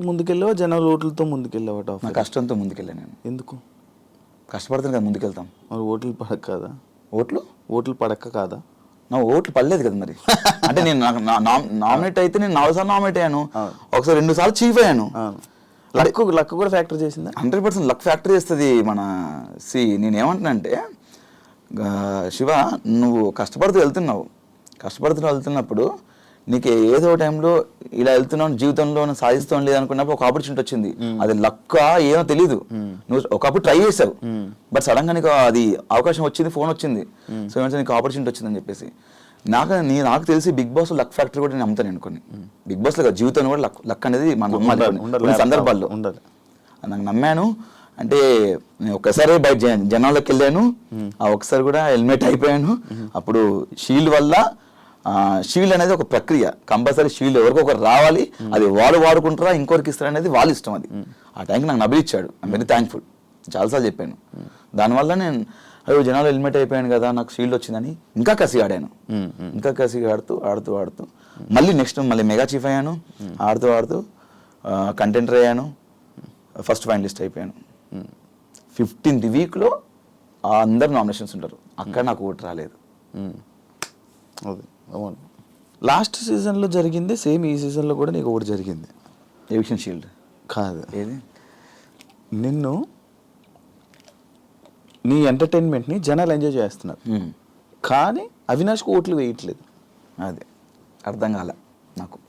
ముందుకెళ్ళావా జనాలు ఓట్లతో ముందుకెళ్ళావా? నా కష్టంతో ముందుకెళ్ళాను నేను. ఎందుకు? కష్టపడుతుంది కదా ముందుకెళ్తాం. మరి ఓట్లు పడక కాదా? ఓట్లు పడక కాదా? నా ఓట్లు పడలేదు కదా మరి. అంటే నేను నామినేట్ అయితే నేను 4 సార్లు నామినేట్ అయ్యాను, ఒకసారి 2 సార్లు చీఫ్ అయ్యాను. లక్ కూడా ఫ్యాక్టర్ చేసిందా? 100% లక్ ఫ్యాక్టర్ చేస్తుంది. నేనేమంటున్నానంటే శివ, నువ్వు కష్టపడుతూ వెళ్తున్నప్పుడు నీకు ఏదో టైంలో ఇలా వెళ్తున్నావు జీవితంలో సాధిస్తాం లేదనుకున్నప్పుడు ఒక ఆపర్చునిటీ వచ్చింది, అది లక్క ఏమో తెలీదు, నువ్వు ఒకప్పుడు ట్రై చేసావు బట్ సడన్ గా నీకు అది అవకాశం వచ్చింది, ఫోన్ వచ్చింది, సో ఏమంటే నీకు ఆపర్చునిటీ వచ్చిందని చెప్పేసి. నాకు తెలిసి బిగ్ బాస్ లక్ ఫ్యాక్టరీ కూడా నేను నమ్ముతాను అనుకోని. బిగ్ బాస్ లో జీవితంలో కూడా లక్ అనేది మనం నమ్మాలి సందర్భాల్లో ఉండాలి. నాకు నమ్మాను అంటే నేను ఒక్కసారి బయట జనాల్లోకి వెళ్ళాను, ఆ ఒకసారి కూడా హెల్మెట్ అయిపోయాను. అప్పుడు షీల్డ్ వల్ల షీల్డ్ అనేది ఒక ప్రక్రియ, కంపల్సరీ షీల్డ్ ఎవరికో ఒకరు రావాలి, అది వాడు వాడుకుంటారా ఇంకొకరికి ఇస్తారు అనేది వాళ్ళ ఇష్టం. అది ఆ టైంకి నాకు నబిల్ ఇచ్చాడు, ఐమ్ వెరీ థ్యాంక్ఫుల్, చాలాసార్లు చెప్పాను. దానివల్ల నేను అయ్యో జనాలు హెల్మెట్ అయిపోయాను కదా నాకు షీల్డ్ వచ్చిందని ఇంకా కసి ఆడాను, ఇంకా కసి ఆడుతూ మళ్ళీ నెక్స్ట్ మళ్ళీ మెగా చీఫ్ అయ్యాను, ఆడుతూ కంటెంటర్ అయ్యాను, ఫస్ట్ ఫైనలిస్ట్ అయిపోయాను. 15th వీక్లో అందరు నామినేషన్స్ ఉంటారు, అక్కడ నాకు ఓటు రాలేదు. అది అవును. లాస్ట్ సీజన్లో జరిగింది సేమ్ ఈ సీజన్లో కూడా నీకు ఒకటి జరిగింది. ఎవిక్షన్ షీల్డ్ కాదు, ఏది నిన్ను నీ ఎంటర్టైన్మెంట్ని జనాలు ఎంజాయ్ చేస్తున్నారు కానీ అవినాష్కి ఓట్లు వేయట్లేదు. అది అర్థం కాల నాకు.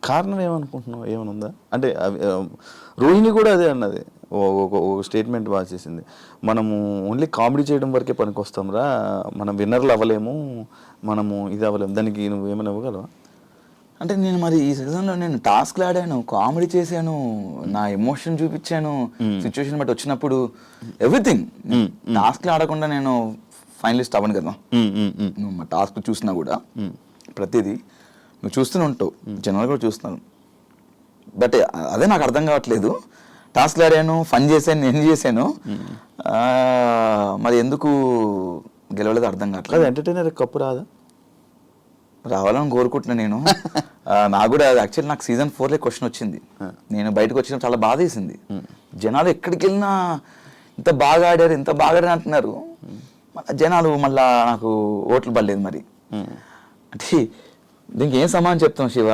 కారణం ఏమనుకుంటున్నావు, ఏమైనా ఉందా? అంటే రోహిణి కూడా అదే అన్నది, ఒక స్టేట్మెంట్ బాగా చేసింది, మనము ఓన్లీ కామెడీ చేయడం వరకే పనికొస్తాం రా, మనం విన్నర్లు అవ్వలేము, మనము ఇది అవ్వలేము. దానికి నువ్వు ఏమైనా ఇవ్వగలవా? అంటే నేను మరి ఈ సీజన్లో నేను టాస్క్లు ఆడాను, కామెడీ చేశాను, నా ఎమోషన్ చూపించాను, సిచ్యువేషన్ బట్టి వచ్చినప్పుడు ఎవ్రీథింగ్. టాస్క్లు ఆడకుండా నేను ఫైనలిస్ట్ అవ్వను కదా. నువ్వు మా టాస్క్ చూసినా కూడా ప్రతిదీ నువ్వు చూస్తూనే ఉంటావు, జనాలు కూడా చూస్తున్నాను. బట్ అదే నాకు అర్థం కావట్లేదు, టాస్క్లు ఆడాను, ఫన్ చేశాను, నేను చేశాను, మరి ఎందుకు గెలవలేదు అర్థం కావట్లేదు. ఎంటర్టైనర్ కప్పు రాదా? రావాలని కోరుకుంటున్నా నేను. నాకు కూడా యాక్చువల్లీ నాకు సీజన్ 4లో క్వశ్చన్ వచ్చింది, నేను బయటకు వచ్చిన చాలా బాధ వేసింది. జనాలు ఎక్కడికి వెళ్ళినా ఇంత బాగా ఆడారు అంటున్నారు, జనాలు మళ్ళా నాకు ఓట్లు పడలేదు. మరి అంటే దీనికి ఏం సమాధానం చెప్తాం శివ?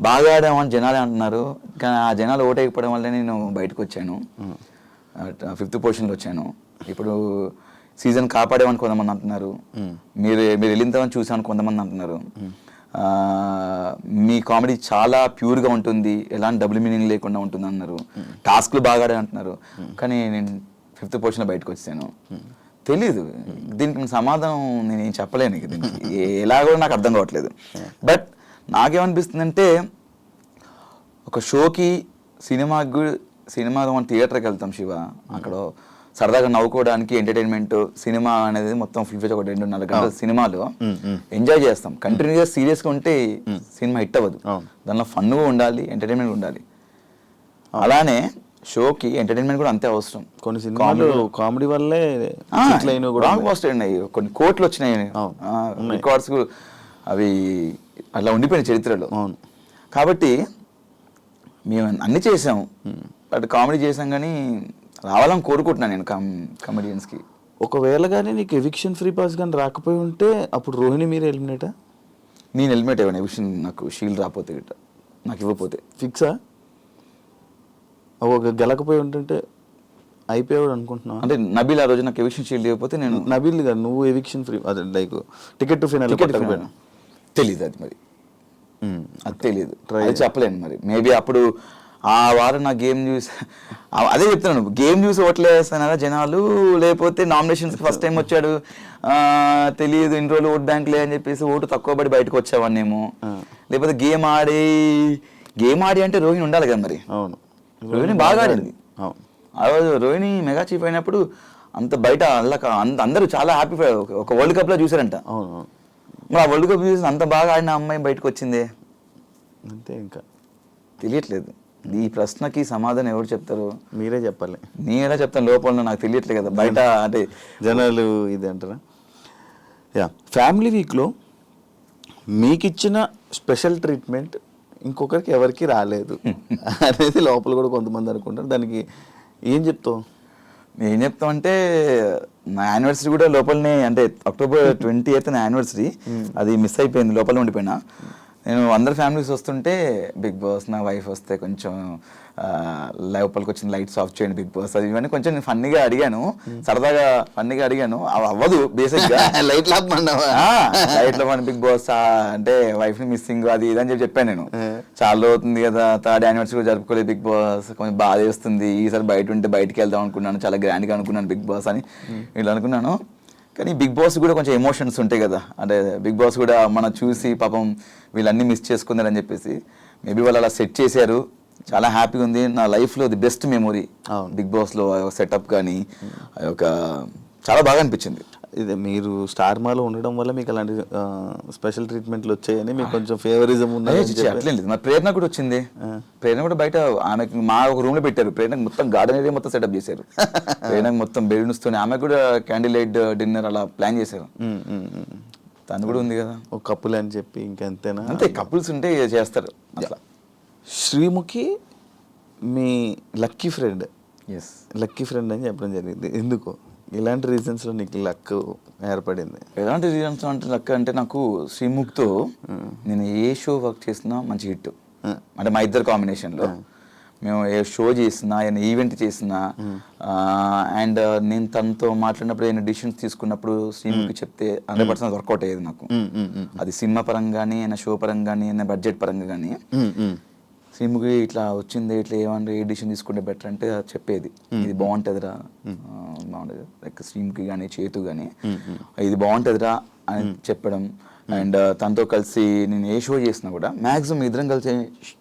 బాగా ఆడామని జనాలే అంటున్నారు, కానీ ఆ జనాలు ఓటు వేయకపోవడం వల్లే నేను బయటకు వచ్చాను, 5th పొజిషన్లో వచ్చాను. ఇప్పుడు సీజన్ కాపాడేమని కొంతమంది అంటున్నారు, మీరు వెళ్ళిందని చూసామని కొంతమంది అంటున్నారు, మీ కామెడీ చాలా ప్యూర్గా ఉంటుంది, ఎలాంటి డబుల్ మీనింగ్ లేకుండా ఉంటుంది అన్నారు, టాస్క్లు బాగా ఆడే అంటున్నారు, కానీ నేను 5th పొజిషన్లో బయటకు వచ్చాను. తెలీదు దీనికి సమాధానం నేను ఏం చెప్పలేను, దీనికి ఎలాగో నాకు అర్థం కావట్లేదు. బట్ నాకేమనిపిస్తుందంటే ఒక షోకి సినిమా మనం థియేటర్కి వెళ్తాం శివ, అక్కడ సరదాగా నవ్వుకోవడానికి ఎంటర్టైన్మెంట్, సినిమా అనేది మొత్తం ఫుల్ఫిల్ ఒక 2.5 గంటల సినిమాలో ఎంజాయ్ చేస్తాం. కంటిన్యూగా సీరియస్గా ఉంటే సినిమా హిట్ అవ్వదు, దానిలో ఫన్గా ఉండాలి, ఎంటర్టైన్మెంట్ ఉండాలి. అలానే షోకి ఎంటర్టైన్మెంట్ కూడా అంతే అవసరం. కొన్ని సినిమాలు కామెడీ వల్లే కొన్ని కోట్లు వచ్చినాయి, రికార్డ్స్ అవి అలా ఉండిపోయిన చరిత్రలో. కాబట్టి మేము అన్ని చేసాము, బట్ కామెడీ చేసాం కానీ రావాలని కోరుకుంటున్నాను నేను కమెడియన్స్కి. ఒకవేళ కానీ నీకు ఎవిక్షన్ ఫ్రీ పాస్ కానీ రాకపోయి ఉంటే అప్పుడు రోహిణి మీరు ఎలిమినేటా? నేను ఎలిమినేట్ అయ్యాను ఎవిక్షన్, నాకు షీల్డ్ రాకపోతే గిట్ట, నాకు ఇవ్వకపోతే. ఫిక్సా? ఒక గెలకపోయి ఉంటుంటే అయిపోయాడు అనుకుంటున్నావు? అంటే నబీల్ ఆ రోజు నాకు ఎవిక్షన్ షీల్డ్ ఇవ్వకపోతే నేను నబీల్ కాదు, నువ్వు ఎవిక్షన్ ఫ్రీ, అదే లైక్ టికెట్ టు ఫైనల్ తెలీదు, అది మరి అది తెలీదు, అది చెప్పలేను. మరి మేబీ అప్పుడు ఆ వారం నా గేమ్ చూసి అదే చెప్తున్నాను, గేమ్ చూసి ఓట్లేస్తున్నారా జనాలు, లేకపోతే నామినేషన్స్కి ఫస్ట్ టైం వచ్చాడు తెలియదు ఇన్ని రోజులు ఓట్ బ్యాంక్లే అని చెప్పేసి ఓటు తక్కువ పడి బయటకు వచ్చావన్నేమో, లేకపోతే గేమ్ ఆడి అంటే రోహిణి ఉండాలి కదా. మరి అవును, రోహిణి బాగా ఆడింది. ఆ రోజు రోహిణి మెగా చీఫ్ అయినప్పుడు అంత బయట అందరూ చాలా హ్యాపీ, ఒక వరల్డ్ కప్లో చూసారంట. అవును, మరి ఆ వరల్డ్ కప్ చూసి అంత బాగా ఆడిన అమ్మాయి బయటకు వచ్చిందే అంతే. ఇంకా తెలియట్లేదు, ఈ ప్రశ్నకి సమాధానం ఎవరు చెప్తారు? మీరే చెప్పాలి. నేను ఎలా చెప్తాను, లోపల నాకు తెలియట్లేదు కదా, బయట అంటే జనాలు ఇది అంటారా? యా, ఫ్యామిలీ వీక్లో మీకు ఇచ్చిన స్పెషల్ ట్రీట్మెంట్ ఇంకొకరికి ఎవరికి రాలేదు అనేది లోపల కూడా కొంతమంది అనుకుంటారు, దానికి ఏం చెప్తావు? ఏం చెప్తాం అంటే నా యానివర్సరీ కూడా లోపలనే, అంటే October 28th నా యానివర్సరీ, అది మిస్ అయిపోయింది, లోపల ఉండిపోయినా. నేను అందరు ఫ్యామిలీస్ వస్తుంటే బిగ్ బాస్, నా వైఫ్ వస్తే కొంచెం లోపలికి వచ్చిన లైట్స్ ఆఫ్ చేయండి బిగ్ బాస్, అది ఇవన్నీ కొంచెం నేను ఫన్నీగా అడిగాను, సరదాగా ఫన్నీగా అడిగాను. అవ్వదు బేసిక్గా. లైట్ లాపమన్నావా? లైట్లో మన బిగ్ బాస్ అంటే వైఫ్ని మిస్సింగ్ అది ఇది అని చెప్పాను నేను. చాలా అవుతుంది కదా, 3rd anniversary జరుపుకోలేదు బిగ్ బాస్, కొంచెం బాధ వేస్తుంది, ఈసారి బయట ఉంటే బయటికి వెళ్దాం అనుకున్నాను, చాలా గ్రాండ్గా అనుకున్నాను బిగ్ బాస్ అని ఇలా అనుకున్నాను. కానీ బిగ్ బాస్ కూడా కొంచెం ఎమోషన్స్ ఉంటాయి కదా, అంటే బిగ్ బాస్ కూడా మనం చూసి పాపం వీళ్ళన్నీ మిస్ చేసుకున్నారని చెప్పేసి మేబీ వాళ్ళు అలా సెట్ చేశారు. చాలా హ్యాపీగా ఉంది. నా లైఫ్లో ది బెస్ట్ మెమొరీ బిగ్ బాస్లో సెటప్ కానీ ఒక చాలా బాగా అనిపించింది. ఇది మీరు స్టార్ మాలో ఉండడం వల్ల మీకు అలాంటి స్పెషల్ ట్రీట్మెంట్లు వచ్చాయని మీకు కొంచెం ఫేవరిజం ఉన్నది. అట్లేం లేదు, మరి ప్రేరణ కూడా వచ్చింది. ప్రేరణ కూడా బయట ఆమెకి మా ఒక రూమ్ లో పెట్టారు. ప్రేరణకు మొత్తం గార్డెన్ ఏరియా మొత్తం సెటప్ చేశారు. ప్రేరణకు మొత్తం బెలూన్స్ తోని ఆమె కూడా క్యాండిల్ లైట్ డిన్నర్ అలా ప్లాన్ చేశారు. తను కూడా ఉంది కదా ఒక కప్పులు అని చెప్పి ఇంకెంతేనా, అంతే కపుల్స్ ఉంటే చేస్తారు అట్లా. శ్రీముఖి మీ lucky friend. Yes, lucky friend అని చెప్పడం జరిగింది. ఎందుకు, ఇలాంటి రీజన్స్లో నీకు లక్ ఏర్పడింది? ఎలాంటి రీజన్స్ అంటే లక్ అంటే నాకు శ్రీముఖ్తో నేను ఏ షో వర్క్ చేసినా మంచి హిట్. అంటే మా ఇద్దరు కాంబినేషన్లో మేము ఏ షో చేసినా, ఏదైనా ఈవెంట్ చేసినా, అండ్ నేను తనతో మాట్లాడినప్పుడు ఏదైనా డిసిషన్స్ తీసుకున్నప్పుడు శ్రీముఖి చెప్తే 100% వర్కౌట్ అయ్యేది నాకు. అది సినిమా పరంగా కానీ, అయినా షో పరంగా కానీ, అయినా బడ్జెట్ పరంగా కానీ. శ్రీముఖి ఇట్లా వచ్చింది, ఇట్లా ఏమంటే ఏ డిసిషన్ తీసుకుంటే బెటర్ అంటే చెప్పేది, ఇది బాగుంటుందిరా, బాగుంటుంది. లైక్ శ్రీముఖి కానీ చేతు కానీ ఇది బాగుంటుందిరా అని చెప్పడం. అండ్ తనతో కలిసి నేను ఏ షో చేసినా కూడా మ్యాక్సిమం ఇద్దరం కలిసి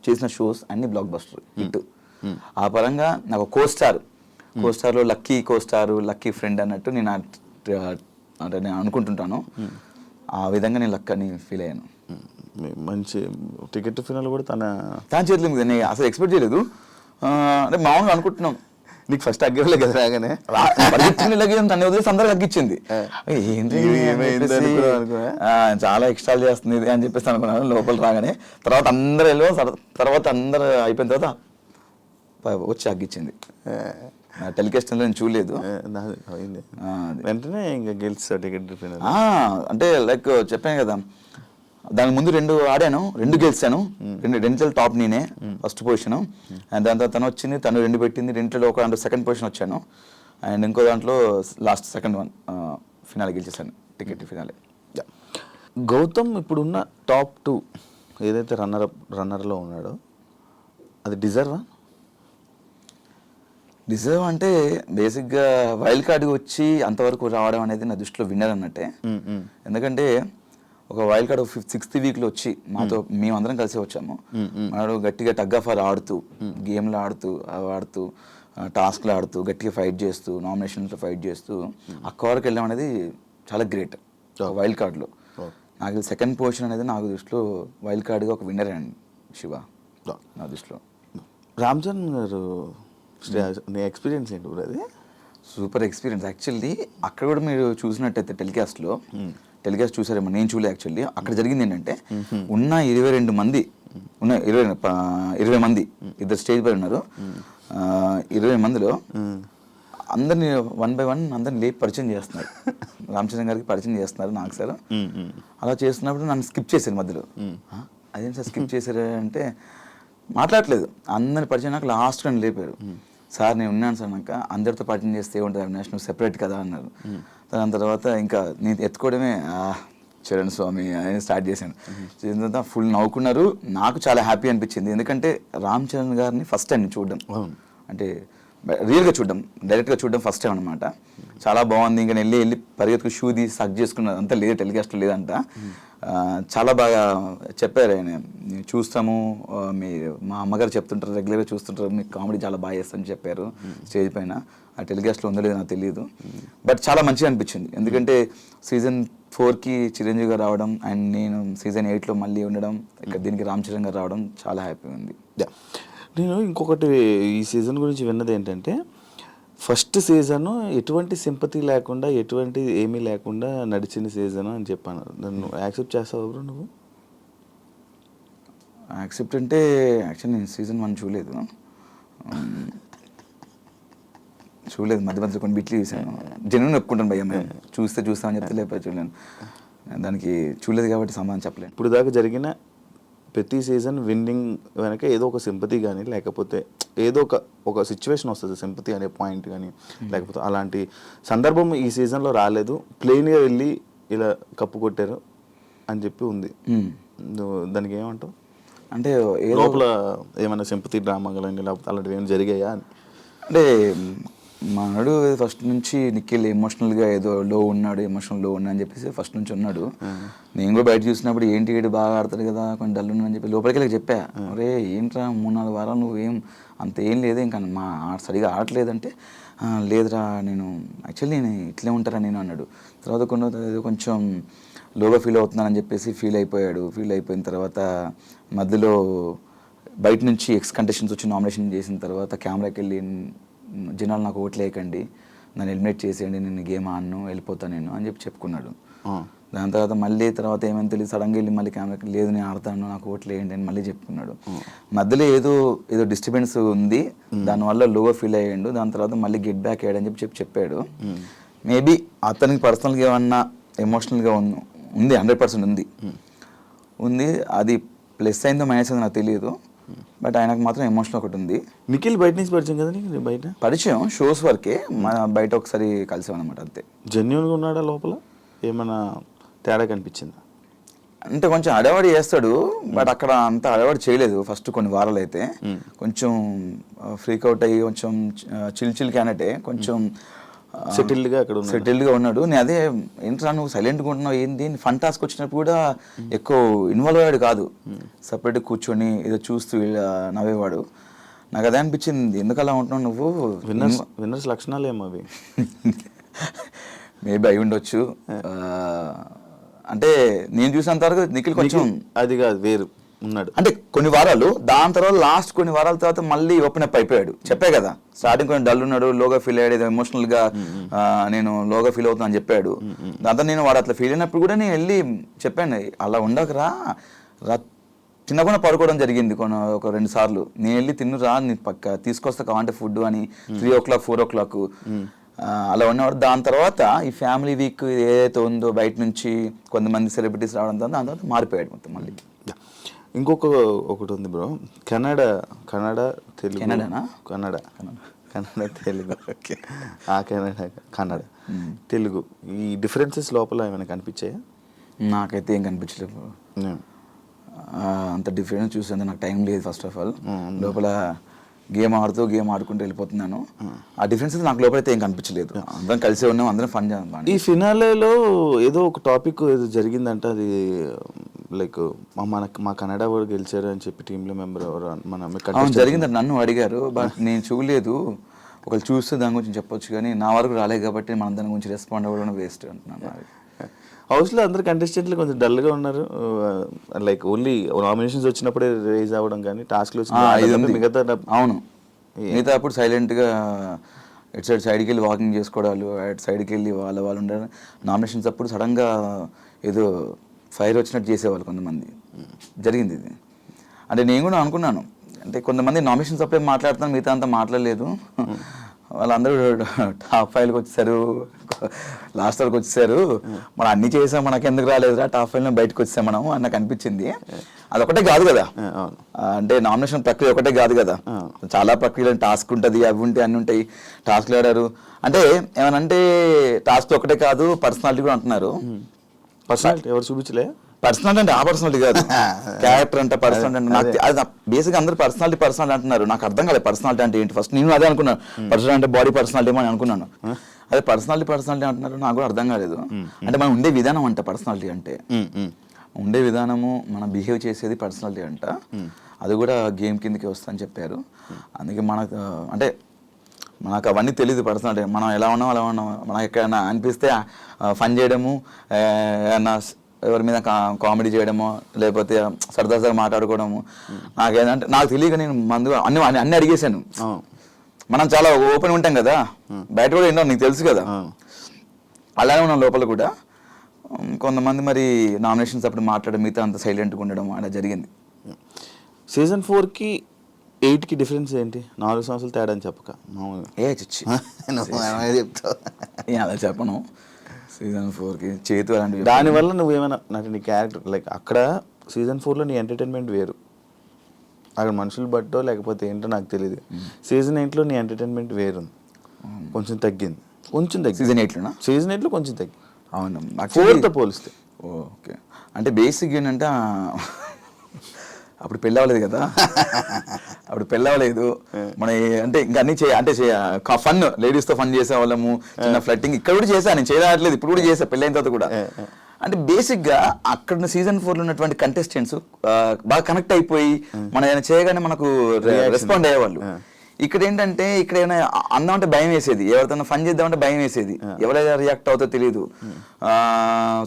చేసిన షోస్ అన్ని బ్లాక్ బస్టర్ హిట్. ఆ పరంగా నాకు కోస్టార్లో లక్కీ కోస్టార్, లక్కీ ఫ్రెండ్ అన్నట్టు నేను అంటే నేను అనుకుంటుంటాను. ఆ విధంగా నేను లక్ అని ఫీల్ అయ్యాను. మంచి టికెట్ ఫినాల్ కూడా తన చేతిలో మీద నేను అసలు ఎక్స్పెక్ట్ చేయలేదు. అంటే మామూలుగా అనుకుంటున్నాం, నీకు ఫస్ట్ అగ్గరలే కదా రాగానే తన వదిలేసి అందరికి అగ్గిచ్చింది. చాలా ఎక్స్ట్రాల్ చేస్తుంది ఇది అని చెప్పేసి అనుకున్నాను లోపల రాగానే. తర్వాత అందరు అయిపోయిన తర్వాత వచ్చి అగ్గిచ్చింది. టెలికాస్ట్ నేను చూడలేదు, వెంటనే ఇంకా గెలిచా టికెట్ ఫినాల్. అంటే లైక్ చెప్పాను కదా, దాని ముందు 2 ఆడాను, 2 గెలిచాను. 2 టాప్ నేనే, ఫస్ట్ పొజిషన్. అండ్ దాని తర్వాత తను వచ్చింది, తను 2 పెట్టింది. 2లో ఒక దాంట్లో సెకండ్ పొజిషన్ వచ్చాను. అండ్ ఇంకో దాంట్లో లాస్ట్ సెకండ్ వన్ ఫినాలే గెలిచేసాను, టికెట్ ఫినాలే. గౌతమ్ ఇప్పుడున్న టాప్ 2 ఏదైతే రన్నర్లో ఉన్నాడో అది డిజర్వా? డిజర్వ్ అంటే బేసిక్గా వైల్డ్ కార్డ్కి వచ్చి అంతవరకు రావడం అనేది నా దృష్టిలో విన్నర్ అన్నట్టే. ఎందుకంటే ఒక వైల్డ్ కార్డ్ 6th వీక్లో వచ్చి మాతో మేమందరం కలిసి వచ్చాము. మనడు గట్టిగా టగ్ ఆఫ్ వార్ ఆడుతూ, గేమ్లు ఆడుతూ టాస్క్లు ఆడుతూ, గట్టిగా ఫైట్ చేస్తూ, నామినేషన్స్లో ఫైట్ చేస్తూ అక్క వరకు వెళ్ళడం అనేది చాలా గ్రేట్ వైల్డ్ కార్డ్లో. నాకు సెకండ్ పొజిషన్ అనేది నాకు దృష్టిలో వైల్డ్ కార్డ్గా ఒక విన్నర్ అండి శివ నా దృష్టిలో. రామ్ చరణ్ గారు నీ ఎక్స్పీరియన్స్ ఏంటి బ్రో? అది సూపర్ ఎక్స్పీరియన్స్ యాక్చువల్లీ. అక్కడ కూడా మీరు చూసినట్టయితే టెలికాస్ట్ చూసారేమో, నేను చూడలేదు యాక్చువల్లీ. అక్కడ జరిగింది ఏంటంటే ఉన్న 22 మంది 20 మంది ఇద్దరు స్టేజ్ పై ఉన్నారు. 20 మందిలో అందరినీ 1 by 1 అందరిని లేపి పరిచయం చేస్తున్నారు. రామ్ చరణ్ గారికి పరిచయం చేస్తున్నారు నాకు సార్. అలా చేస్తున్నప్పుడు నన్ను స్కిప్ చేశారు మధ్యలో. అదేం సార్ స్కిప్ చేశారు అంటే మాట్లాడలేదు. అందరిని పరిచయం నాకు లాస్ట్ నన్ను లేపారు. సార్ నేను ఉన్నాను సార్, నాకు అందరితో పరిచయం చేస్తే ఏముంటుంది అవినాష్, నువ్వు సెపరేట్ కదా అన్నారు. దాని తర్వాత ఇంకా నేను ఎత్తుకోవడమే చరణ్ స్వామి అని స్టార్ట్ చేశాను. చేసిన తర్వాత ఫుల్ నవ్వుకున్నారు. నాకు చాలా హ్యాపీ అనిపించింది, ఎందుకంటే రామ్ చరణ్ గారిని ఫస్ట్ టైం చూడడం, అంటే రియల్గా చూడడం, డైరెక్ట్గా చూడడం ఫస్ట్ టైం అనమాట. చాలా బాగుంది. ఇంకా వెళ్ళి పరిగెత్తుకు షూ తీసి సక్ చేసుకున్నది అంతా లేదు, టెలికాస్ట్ లేదంట. చాలా బాగా చెప్పారు ఆయన, చూస్తాము మా అమ్మగారు చెప్తుంటారు, రెగ్యులర్గా చూస్తుంటారు, మీకు కామెడీ చాలా బాగా చేస్తారని చెప్పారు స్టేజ్ పైన. ఆ టెలికాస్ట్లో ఉందో లేదో నాకు తెలియదు, బట్ చాలా మంచిగా అనిపించింది. ఎందుకంటే సీజన్ 4కి చిరంజీవి గారు రావడం అండ్ నేను సీజన్ 8లో మళ్ళీ ఉండడం, ఇక్కడ దీనికి రామ్ చరణ్ గారు రావడం చాలా హ్యాపీగా ఉంది. నేను ఇంకొకటి ఈ సీజన్ గురించి విన్నది ఏంటంటే, ఫస్ట్ సీజన్ ఎటువంటి సింపతి లేకుండా, ఎటువంటి ఏమీ లేకుండా నడిచిన సీజన్ అని చెప్పాను. నన్ను యాక్సెప్ట్ చేస్తావు బ్రో నువ్వు? యాక్సెప్ట్ అంటే యాక్చువల్లీ నేను సీజన్ 1 చూడలేదు, మధ్య మధ్య కొన్ని బిట్లు చూసాను. జెన్యున్ ఒప్పుకుంటాను భయ్య, మేము చూస్తామని చెప్తే లేకపోతే చూడలేను. దానికి చూడలేదు కాబట్టి సమాధానం చెప్పలేను. ఇప్పుడు దాకా జరిగిన ప్రతి సీజన్ విన్నింగ్ వెనక ఏదో ఒక సింపతి కానీ లేకపోతే ఏదో ఒక సిచ్యువేషన్ వస్తుంది, సింపతి అనే పాయింట్ కానీ లేకపోతే అలాంటి సందర్భం ఈ సీజన్లో రాలేదు, ప్లెయిన్గా వెళ్ళి ఇలా కప్పు కొట్టారు అని చెప్పి ఉంది. దానికి ఏమంటావు? అంటే లోపల ఏమైనా సింపతి డ్రామా కానీ లేకపోతే అలాంటివి ఏమైనా జరిగాయా అని? అంటే మనడు ఫస్ట్ నుంచి నిఖిల్ ఎమోషనల్గా ఏదో ఎమోషనల్ లో ఉన్నా అని చెప్పేసి ఫస్ట్ నుంచి ఉన్నాడు. నేను కూడా బయట చూసినప్పుడు ఏంటి ఏడు బాగా ఆడతాడు కదా, కొంచెం డల్ ఉన్నాను అని చెప్పి లోపలికి వెళ్ళి చెప్పా, అరే ఏంట్రా 3-4 వారాలు నువ్వేం అంత ఏం లేదు ఇంకా సరిగా ఆడలేదంటే, లేదురా నేను యాక్చువల్లీ నేను ఇట్లే ఉంటారా నేను అన్నాడు. తర్వాత కొంచెం లోగా ఫీల్ అవుతున్నానని చెప్పేసి ఫీల్ అయిపోయిన తర్వాత మధ్యలో బయట నుంచి ఎక్స్ కంటెస్టెంట్స్ వచ్చి నామినేషన్ చేసిన తర్వాత కెమెరాకి వెళ్ళి, జనాలు నాకు ఓట్లు వేయకండి, నన్ను ఎలిమినేట్ చేసేయండి, నేను గేమ్ ఆడను, వెళ్ళిపోతాను నేను అని చెప్పుకున్నాడు. దాని తర్వాత ఏమైనా తెలియదు, సడన్గా వెళ్ళి మళ్ళీ కెమెరాకి లేదు నేను ఆడతాను, నాకు ఓట్లు వేయండి అని మళ్ళీ చెప్పుకున్నాడు. మధ్యలో ఏదో డిస్టర్బెన్స్ ఉంది, దానివల్ల లోగా ఫీల్ అయ్యాడు. దాని తర్వాత మళ్ళీ గెట్ బ్యాక్ అయ్యాడని చెప్పాడు. మేబీ అతనికి పర్సనల్గా ఏమన్నా ఎమోషనల్గా ఉంది, 100% ఉంది. అది ప్లస్ అయిందో మైనస్ అయిందో నాకు తెలియదు, బట్ ఆయనకు మాత్రం ఎమోషన్ ఒకటి ఉంది. నిఖిల్ బయట నుంచి పరిచయం కదా నీకు? బయట పరిచయం షోస్ వరకే, బయట ఒకసారి కలిసామన్నమాట అంతే. జెన్యూన్గా ఉన్నాడా లోపల? ఏమైనా తేడా కనిపించిందా? అంటే కొంచెం అడవాడి చేస్తాడు, బట్ అక్కడ అంత అడవాడి చేయలేదు. ఫస్ట్ కొన్ని వారాలు అయితే కొంచెం ఫ్రీక్ అవుట్ అయ్యి కొంచెం చిల్ క్యానటే కొంచెం సెటిల్డ్గా ఉన్నాడు. నేను అదే ఏంట్రా నువ్వు సైలెంట్గా ఉంటున్నావు ఏంది, ఫన్ టాస్క్ వచ్చినప్పుడు కూడా ఎక్కువ ఇన్వాల్వ్ అయ్యాడు కాదు, సపరేట్గా కూర్చొని ఏదో చూస్తూ నవ్వేవాడు. నాకు అదే అనిపించింది, ఎందుకు అలా ఉంటున్నావు నువ్వు? విన్నర్స్ లక్షణాలు ఏమో అవి. మేబీ అయి ఉండొచ్చు. అంటే నేను చూసినంత వరకు నిఖిల్ కొంచెం అది కాదు వేరు ఉన్నాడు. అంటే కొన్ని వారాలు, దాని తర్వాత లాస్ట్ కొన్ని వారాల తర్వాత మళ్ళీ ఓపెన్ అప్ అయిపోయాడు. చెప్పే కదా, స్టార్టింగ్ కొంచెం డల్ ఉన్నాడు, లోగా ఫీల్ అయ్యాడు, ఎమోషనల్ గా నేను లోగా ఫీల్ అవుతున్నా అని చెప్పాడు. దాంతో నేను వాడు అట్లా ఫీల్ అయినప్పుడు కూడా నేను వెళ్ళి చెప్పాను, అలా ఉండకరా, చిన్నకుండా పడుకోవడం జరిగింది ఒక 2 సార్లు. నేను వెళ్ళి తిన్నురా, నీ పక్క తీసుకొస్తా కావాలంటే ఫుడ్ అని 3 o'clock 4 o'clock అలా ఉన్నవాడు. దాని తర్వాత ఈ ఫ్యామిలీ వీక్ ఏదైతే ఉందో బయట నుంచి కొంతమంది సెలబ్రిటీస్ రావడం, దాని తర్వాత మారిపోయాడు మొత్తం మళ్ళీ. ఒకటి ఉంది బ్రో, కన్నడ తెలుగు. కన్నడ తెలుగు ఓకే, కన్నడ తెలుగు ఈ డిఫరెన్సెస్ లోపల ఏమైనా కనిపించాయా? నాకైతే ఏం కనిపించలేదు. అంత డిఫరెన్స్ చూసేందుకు నాకు టైం లేదు. ఫస్ట్ ఆఫ్ ఆల్ లోపల గేమ్ ఆడుకుంటూ వెళ్ళిపోతున్నాను. ఆ డిఫరెన్స్ నాకు లోపలైతే ఏం కనిపించలేదు. అందరం కలిసే ఉన్నాం, అందరం ఫన్ చేద్దాం. ఈ ఫినాలేలో ఏదో ఒక టాపిక్ ఏదో జరిగిందంట, అది లైక్ మా కన్నడ వాడు గెలిచారు అని చెప్పి టీంలో మెంబర్ జరిగిందంట. నన్ను అడిగారు, బట్ నేను చూడలేదు. ఒకళ్ళు చూస్తే దాని గురించి చెప్పొచ్చు, కానీ నా వరకు రాలేదు కాబట్టి మనం దాని గురించి రెస్పాండ్ అవ్వడం వేస్ట్ అంటున్నాను. హౌస్లో అందరు కంటెస్టెంట్లు కొంచెం డల్గా ఉన్నారు, లైక్ ఓన్లీ నామినేషన్స్ వచ్చినప్పుడే రేజ్ అవ్వడం, కానీ టాస్క్లు మిగతా అవును మిగతా అప్పుడు సైలెంట్గా ఇటు సైడ్కి వెళ్ళి వాకింగ్ చేసుకోవడాలు, అటు సైడ్కి వెళ్ళి వాళ్ళు ఉండాలి. నామినేషన్స్ అప్పుడు సడన్గా ఏదో ఫైర్ వచ్చినట్టు చేసేవాళ్ళు కొంతమంది. జరిగింది ఇది. అంటే నేను కూడా అనుకున్నాను, అంటే కొంతమంది నామినేషన్స్ అప్పుడే మాట్లాడుతాను, మిగతా అంతా మాట్లాడలేదు. వాళ్ళందరూ టాప్ 5కి వచ్చేసారు, లాస్ట్ వరకు వచ్చేసారు. మనం అన్ని చేసాం, మనకి ఎందుకు రాలేదురా టాప్ 5లో బయటకు వచ్చేసాం మనం అని నాకు అనిపించింది. అదొకటే కాదు కదా, అంటే నామినేషన్ ప్రక్రియ ఒకటే కాదు కదా, చాలా ప్రక్రియలు టాస్క్ ఉంటుంది, అవి ఉంటాయి, అన్ని ఉంటాయి. టాస్క్లు ఆడారు అంటే ఏమనంటే టాస్క్ ఒకటే కాదు, పర్సనాలిటీ కూడా అంటున్నారు. పర్సనాలిటీ ఎవరు చూపించలే? పర్సనాలిటీ అంటే ఆ పర్సనాలిటీ కాదు, క్యారెక్టర్ అంటే పర్సనాలిటీ అంటే నాకు అది బేసిక్గా అందరూ పర్సనాలిటీ అంటున్నారు. నాకు అర్థం కాలేదు పర్సనాలిటీ అంటే ఏంటి. ఫస్ట్ నేను అదే అనుకున్నాను, పర్సనాలిటీ అంటే బాడీ పర్సనాలిటీ అని అనుకున్నాను. అదే పర్సనాలిటీ అంటున్నారు, నాకు కూడా అర్థం కాలేదు. అంటే మనం ఉండే విధానం అంట పర్సనాలిటీ అంటే, ఉండే విధానము, మనం బిహేవ్ చేసేది పర్సనాలిటీ అంట. అది కూడా గేమ్ కిందకి వస్తా అని చెప్పారు. అందుకే మనకు అవన్నీ తెలియదు పర్సనాలిటీ. మనం ఎలా ఉన్నాం అలా ఉన్నాం. మనకు ఎక్కడైనా అనిపిస్తే ఫన్ చేయడము, ఏమన్నా ఎవరి మీద కామెడీ చేయడము, లేకపోతే సరదాగా మాట్లాడుకోవడము. నాకేంటంటే నాకు తెలియక నేను అన్ని అడిగేశాను. మనం చాలా ఓపెన్ ఉంటాం కదా, బయట కూడా ఏంటో నీకు తెలుసు కదా, అలానే ఉన్నాం లోపల కూడా. కొంతమంది మరి నామినేషన్స్ అప్పుడు మాట్లాడడం, మిగతా అంత సైలెంట్గా ఉండడం అలా జరిగింది. సీజన్ 4కి 8కి డిఫరెన్స్ ఏంటి? 4 సంవత్సరాలు తేడా అని చెప్పక చచ్చి చెప్తావు అలా చెప్పను. సీజన్ 4కి చేతు అలాంటివి. దానివల్ల నువ్వేమైనా నీ క్యారెక్టర్ లైక్ అక్కడ సీజన్ 4లో నీ ఎంటర్టైన్మెంట్ వేరు, అక్కడ మనుషులు బట్టో లేకపోతే ఏంటో నాకు తెలియదు. సీజన్ 8లో నీ ఎంటర్టైన్మెంట్ వేరు, కొంచెం తగ్గింది. సీజన్ 8లోనా? సీజన్ 8లో కొంచెం తగ్గింది. అవును, 4తో పోలిస్తే. ఓకే. అంటే బేసిక్ ఏంటంటే అప్పుడు పెళ్ళి అవ్వలేదు కదా, అప్పుడు పెళ్ళి అవ్వలేదు మన, అంటే ఇంకా అన్ని ఫన్, లేడీస్తో ఫన్ చేసేవాళ్ళము, చిన్న ఫ్లట్టింగ్ ఇక్కడ కూడా చేశాను, నేను చేయట్లేదు, ఇప్పుడు కూడా చేసా పెళ్ళైన తర్వాత కూడా. అంటే బేసిక్గా అక్కడ సీజన్ 4లో ఉన్నటువంటి కంటెస్టెంట్స్ బాగా కనెక్ట్ అయిపోయి మనం ఏమైనా చేయగానే మనకు రెస్పాండ్ అయ్యేవాళ్ళు. ఇక్కడ ఏంటంటే ఇక్కడ ఏమైనా అందామంటే భయం వేసేది, ఎవరితో ఫన్ చేద్దామంటే భయం వేసేది, ఎవరైనా రియాక్ట్ అవుతుందో తెలియదు.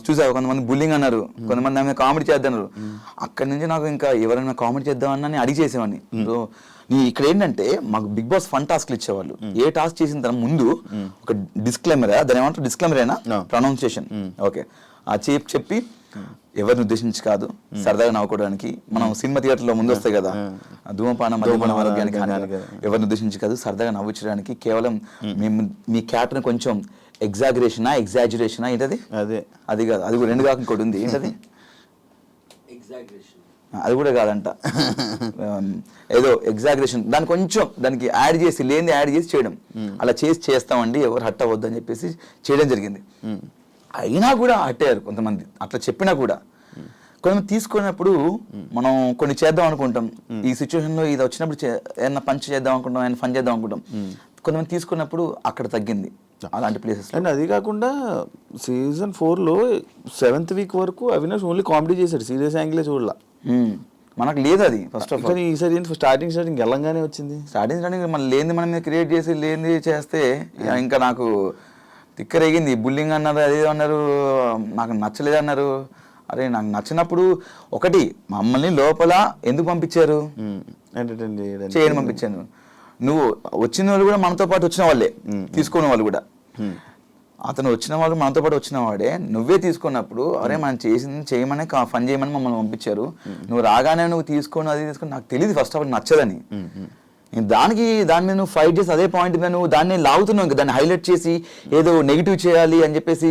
చూసావు కొంతమంది బుల్లింగ్ అన్నారు, కొంతమంది ఆమె కామెడీ చేద్దన్నారు. అక్కడి నుంచి నాకు ఇంకా ఎవరైనా కామెడీ చేద్దామని అడిగి చేసేవాడిని. సో ఇక్కడ ఏంటంటే మాకు బిగ్ బాస్ ఫన్ టాస్క్లు ఇచ్చేవాళ్ళు. ఏ టాస్క్ చేసిన తర్వాత ముందు ఒక డిస్క్లైమర్, దాని ఏమంటారు డిస్క్లైమరేనా, ప్రొనౌన్సియేషన్, ఓకే, ఆ చెప్పి ఎవరిని ఉద్దేశించి కాదు, సరదాగా నవ్వుకోవడానికి. మనం సినిమా థియేటర్లో ముందు వస్తాయి కదా, ధూమపానం మద్యపానం ఆరోగ్యానికి ఎవరిని ఉద్దేశించి కాదు, సరదాగా నవ్వించడానికి. కేవలం మేము మీ క్యారెక్టర్ కొంచెం ఎగ్జాజరేషనా ఏంటది, అది కాదు, అది కూడా రెండు కాక ఇంకోటి ఉంది, ఏంటది అది కూడా కాదంట, ఏదో ఎగ్జాగరేషన్, దాన్ని కొంచెం దానికి యాడ్ చేసి లేనిది యాడ్ చేసి చేయడం, అలా చేస్తామండి, ఎవరు హట్ అవ్వద్దు అని చెప్పేసి చేయడం జరిగింది. అయినా కూడా హట్టారు కొంతమంది, అట్లా చెప్పినా కూడా. కొంతమంది తీసుకున్నప్పుడు మనం కొన్ని చేద్దాం అనుకుంటాం, ఈ సిచ్యువేషన్లో ఇది వచ్చినప్పుడు ఏదైనా పంచ్ చేద్దాం అనుకుంటాం, ఏమైనా ఫన్ చేద్దాం అనుకుంటాం. కొంతమంది తీసుకున్నప్పుడు అక్కడ తగ్గింది అలాంటి ప్లేసెస్. అండ్ అది కాకుండా సీజన్ 4లో 7th వీక్ వరకు అవినాష్ ఓన్లీ కామెడీ చేశాడు, సీరియస్ యాంగిలే చూడాల. మనకు లేదు అది ఫస్ట్ ఆఫ్ ఆల్. ఈసారి స్టార్టింగ్ వెళ్ళంగానే వచ్చింది. స్టార్టింగ్ మనం లేనిది మనం క్రియేట్ చేసి లేనిది చేస్తే ఇంకా నాకు తిక్కరేగింది. బుల్లింగ్ అన్నారు, అదే అన్నారు, నాకు నచ్చలేదు అన్నారు. అరే నాకు నచ్చినప్పుడు ఒకటి మమ్మల్ని లోపల ఎందుకు పంపించారు, ఎంటర్టైన్ చేయని పంపించాను. నువ్వు వచ్చిన వాళ్ళు కూడా మనతో పాటు వచ్చిన వాళ్ళే, తీసుకున్న వాళ్ళు కూడా. అతను వచ్చిన వాళ్ళు మనతో పాటు వచ్చిన వాడే, నువ్వే తీసుకున్నప్పుడు అరే మనం చేసింది చేయమని ఫన్ చేయమని మమ్మల్ని పంపించారు, నువ్వు రాగానే నువ్వు తీసుకొని అది తీసుకొని నాకు తెలియదు ఫస్ట్ ఆఫ్ ఆల్ నచ్చదని. నేను దాని మీద నువ్వు ఫైట్ చేసి అదే పాయింట్ మీద నువ్వు దాన్ని లాగుతున్నావు, ఇంకా దాన్ని హైలైట్ చేసి ఏదో నెగిటివ్ చేయాలి అని చెప్పేసి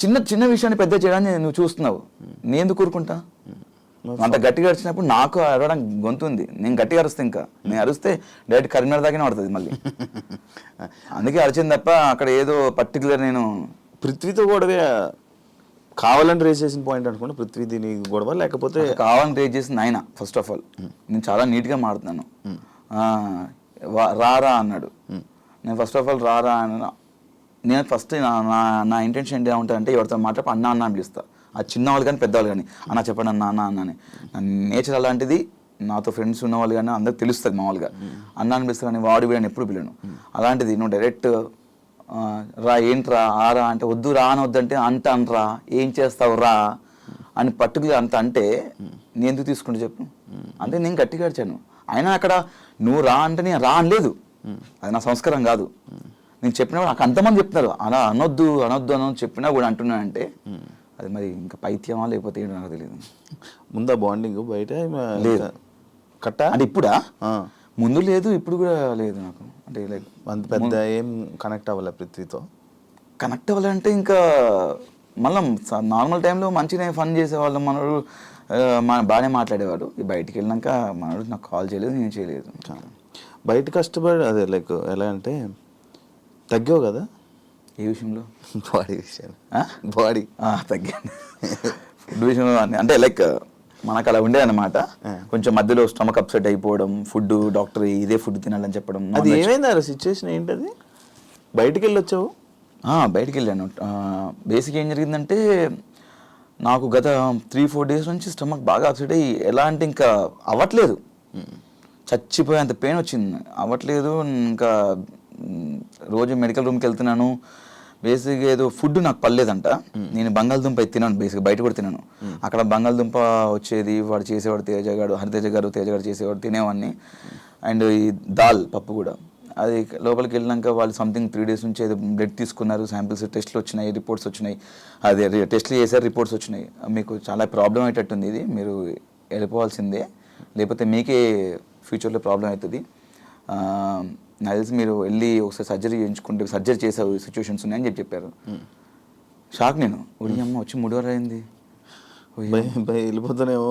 చిన్న చిన్న విషయాన్ని పెద్ద చేయడాన్ని నువ్వు చూస్తున్నావు. నేను ఎందుకు కోరుకుంటా? అంత గట్టిగా అరిచినప్పుడు నాకు అరవడానికి గొంతు ఉంది, నేను గట్టిగా అరుస్తే, ఇంకా నేను అరిస్తే డైరెక్ట్ కరీంనగర్ దాకానే పడుతుంది మళ్ళీ. అందుకే అరిచింది తప్ప అక్కడ ఏదో పర్టికులర్ నేను పృథ్వీతో గొడవ కావాలని రేస్ చేసిన పాయింట్ అనుకుంటా. పృథ్వీ దీని గొడవ లేకపోతే కావాలని రేస్ చేసింది ఆయన. ఫస్ట్ ఆఫ్ ఆల్ నేను చాలా నీట్గా మాడుతున్నాను, రారా అన్నాడు. నేను ఫస్ట్ ఆఫ్ ఆల్ రారా అన్న, నేను ఫస్ట్ నా ఇంటెన్షన్ ఏంటి ఏమంటానంటే ఎవరితో మాట్లాడి అన్న అన్న అని పిలుస్తా. అది చిన్నవాళ్ళు కానీ పెద్దవాళ్ళు కానీ అన్న చెప్పండి అన్న అన్న అన్నని. నా నేచర్ అలాంటిది. నాతో ఫ్రెండ్స్ ఉన్నవాళ్ళు కానీ అందరికి తెలుస్తుంది మామూలుగా. అన్న అని పిలుస్తా కానీ వాడు వీడని ఎప్పుడు పిలను. అలాంటిది నువ్వు డైరెక్ట్ రా ఏంట్రా ఆరా అంటే వద్దు రా అని వద్దంటే అంట అనరా ఏం చేస్తావు రా అని పర్టికులర్ అంత అంటే నేను ఎందుకు తీసుకుంటే చెప్పు. అంటే నేను గట్టిగా అడిచాను. అయినా అక్కడ నువ్వు రా అంటే నేను రా అనలేదు, అది నా సంస్కారం కాదు. నేను చెప్పినా కూడా నాకు అంతమంది చెప్తున్నారు అలా అనొద్దు అనొద్దు అని చెప్పినా కూడా అంటున్నానంటే అది మరి ఇంకా పైత్యమా లేకపోతే ఏంటో నాకు తెలియదు. ముందా బాండింగ్ బయట లేదు కట్ట అంటే ఇప్పుడా? ముందు లేదు, ఇప్పుడు కూడా లేదు నాకు. అంటే లైక్ అంత పెద్ద ఏం కనెక్ట్ అవ్వాలి పృథ్వీతో. కనెక్ట్ అవ్వాలంటే ఇంకా మళ్ళీ నార్మల్ టైంలో మంచిగా ఫన్ చేసేవాళ్ళు, మనడు బాగానే మాట్లాడేవాడు. బయటికి వెళ్ళినాక మనడు నాకు కాల్ చేయలేదు, నేను చేయలేదు. బయట కష్టపడి అదే లైక్ ఎలా అంటే తగ్గావు కదా ఏ విషయంలో? బాడీ విషయం. బాడీ తగ్గాను ఫుడ్ విషయంలో. అంటే లైక్ మనకు అలా ఉండేది అనమాట. కొంచెం మధ్యలో స్టమక్ అప్సెట్ అయిపోవడం, ఫుడ్ డాక్టర్ ఇదే ఫుడ్ తినాలని చెప్పడం. అది ఏమైంది ఆ సిచ్యువేషన్ ఏంటది? బయటికి వెళ్ళొచ్చావు? బయటికి వెళ్ళాను. బేసిక్ ఏం జరిగిందంటే నాకు గత 3-4 డేస్ నుంచి స్టమక్ బాగా అప్సెట్ అయ్యి ఎలా అంటే ఇంకా అవ్వట్లేదు, చచ్చిపోయేంత పెయిన్ వచ్చింది, అవ్వట్లేదు. ఇంకా రోజు మెడికల్ రూమ్కి వెళ్తున్నాను. బేసిక్గా ఏదో ఫుడ్ నాకు పర్లేదంట. నేను బంగాళదుంప తిన్నాను, బేసిక్గా బయట కూడా తిన్నాను. అక్కడ బంగాళదుంప వచ్చేది, వాడు చేసేవాడు హరితేజ గారు చేసేవాడు, తినేవాడిని. అండ్ ఈ దాల్ పప్పు కూడా. అది లోపలికి వెళ్ళినాక వాళ్ళు సంథింగ్ 3 డేస్ నుంచి ఏదో బ్లడ్ తీసుకున్నారు, శాంపిల్స్ టెస్ట్లు వచ్చినాయి, రిపోర్ట్స్ వచ్చినాయి. అదే టెస్ట్లు చేశారు, రిపోర్ట్స్ వచ్చినాయి. మీకు చాలా ప్రాబ్లం అయ్యేటట్టుంది, ఇది మీరు వెళ్ళిపోవాల్సిందే, లేకపోతే మీకే ఫ్యూచర్లో ప్రాబ్లం అవుతుంది. నాకు తెలిసి మీరు వెళ్ళి ఒకసారి సర్జరీ చేయించుకుంటే సర్జరీ చేసే సిచ్యువేషన్స్ ఉన్నాయని చెప్పారు. షాక్ నేను. ఒడి అమ్మ వచ్చి 3 వారాలు అయింది. వెళ్ళిపోతానేమో.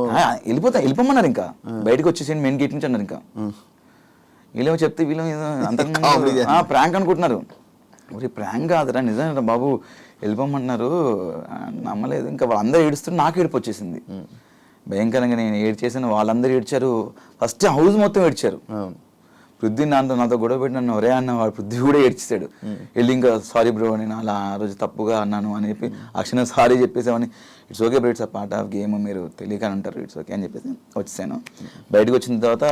వెళ్ళిపోమన్నారు, ఇంకా బయటకు వచ్చేసి మెయిన్ గేట్ నుంచి అన్నారు. ఇంకా వీళ్ళేమో చెప్తే వీళ్ళు అంత ప్రాంక్ అనుకుంటున్నారు. మరి ప్రాంక్ కాదురా, నిజంగా బాబు వెళ్ళిపోమన్నారు. నమ్మలేదు. ఇంకా వాళ్ళందరూ ఏడుస్తుంటే నాకు ఏడుపు వచ్చేసింది భయంకరంగా. నేను ఏడ్చేసాను, వాళ్ళందరూ ఏడ్చారు. ఫస్ట్ హౌస్ మొత్తం ఏడ్చారు. పృథ్వీ నాతో గొడవ పెట్టి నన్ను ఒరే అన్న, వాడు పృథ్వీ కూడా ఏడ్చేసాడు. వెళ్ళి ఇంకా సారీ బ్రో, నేను అలా ఆ రోజు తప్పుగా అన్నాను అని చెప్పి అక్షణ సారీ చెప్పేసామని. It's okay bro, it's a part of game, మీరు తెలియకని ఉంటారు, ఇట్స్ ఓకే అని చెప్పేసి వచ్చేసాను. బయటకు వచ్చిన తర్వాత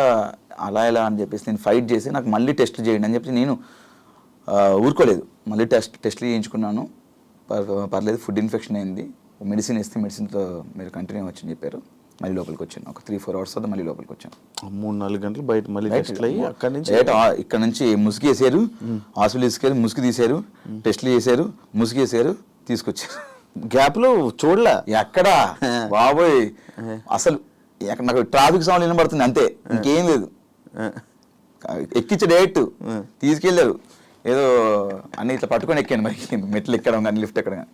అలా ఎలా అని చెప్పేసి నేను ఫైట్ చేసి నాకు మళ్ళీ టెస్ట్ చేయండి అని చెప్పి నేను ఊరుకోలేదు. మళ్ళీ టెస్ట్లు చేయించుకున్నాను. పర్లేదు, ఫుడ్ ఇన్ఫెక్షన్ అయింది, మెడిసిన్ ఇస్తే మెడిసిన్తో మీరు కంటిన్యూ వచ్చని చెప్పారు. మళ్ళీ లోపలికి వచ్చాను. ఒక 3-4 hours తర్వాత మళ్ళీ లోపలికి వచ్చాను. 3-4 గంటలు బయట మళ్ళీ ఇక్కడ నుంచి ముసుగు వేసారు, హాస్పిటల్ తీసుకెళ్ళి ముసుగు తీశారు, టెస్ట్లు చేశారు, ముసుగు వేసారు, తీసుకొచ్చారు. గ్యాప్ లో చూడలే ఎక్కడా బాబోయ్, అసలు నాకు ట్రాఫిక్ సౌండ్ వినబడుతుంది అంతే, ఇంకేం లేదు. ఎక్కించే డైరెక్ట్ తీసుకెళ్ళారు. ఏదో అన్ని ఇట్లా పట్టుకొని ఎక్కాను, మరి మెట్లు ఎక్కడం కానీ లిఫ్ట్ ఎక్కడం కానీ.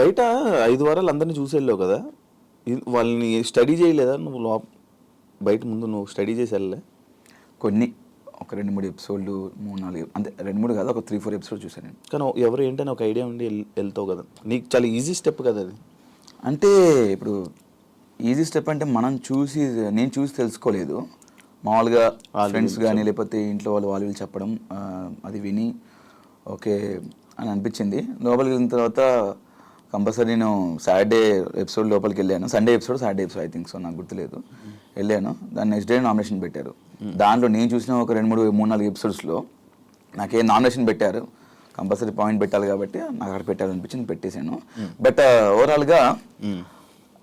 బయట 5 వారాలు అందరినీ చూసి వెళ్ళావు కదా, వాళ్ళని స్టడీ చేయలేదా నువ్వు? బయట ముందు నువ్వు స్టడీ చేసి వెళ్ళలే? కొన్ని ఒక 2-3 ఎపిసోడ్లు, 3-4 అంతే, 2-3 కాదు, ఒక 3-4 ఎపిసోడ్ చూసాను నేను. కానీ ఎవరు ఏంటని ఒక ఐడియా ఉండి వెళ్తావు కదా, నీకు చాలా ఈజీ స్టెప్ కదా అది. అంటే ఇప్పుడు ఈజీ స్టెప్ అంటే నేను చూసి తెలుసుకోలేదు. మామూలుగా ఫ్రెండ్స్ కానీ లేకపోతే ఇంట్లో వాళ్ళు చెప్పడం, అది విని ఓకే అని అనిపించింది. లోపలికి వెళ్ళిన తర్వాత కంపల్సరీ నేను సాటర్డే ఎపిసోడ్ లోపలికి వెళ్ళాను. Sunday episode, Saturday episode I think so, నాకు గుర్తులేదు. వెళ్ళాను. దాన్ని నెక్స్ట్ డే నామినేషన్ పెట్టారు. దాంట్లో నేను చూసిన ఒక 2-3-4 ఎపిసోడ్స్లో నాకేం నామినేషన్ పెట్టారు, కంపల్సరీ పాయింట్ పెట్టాలి కాబట్టి నాకు అక్కడ పెట్టాలనిపించింది, పెట్టేశాను. బట్ ఓవరాల్గా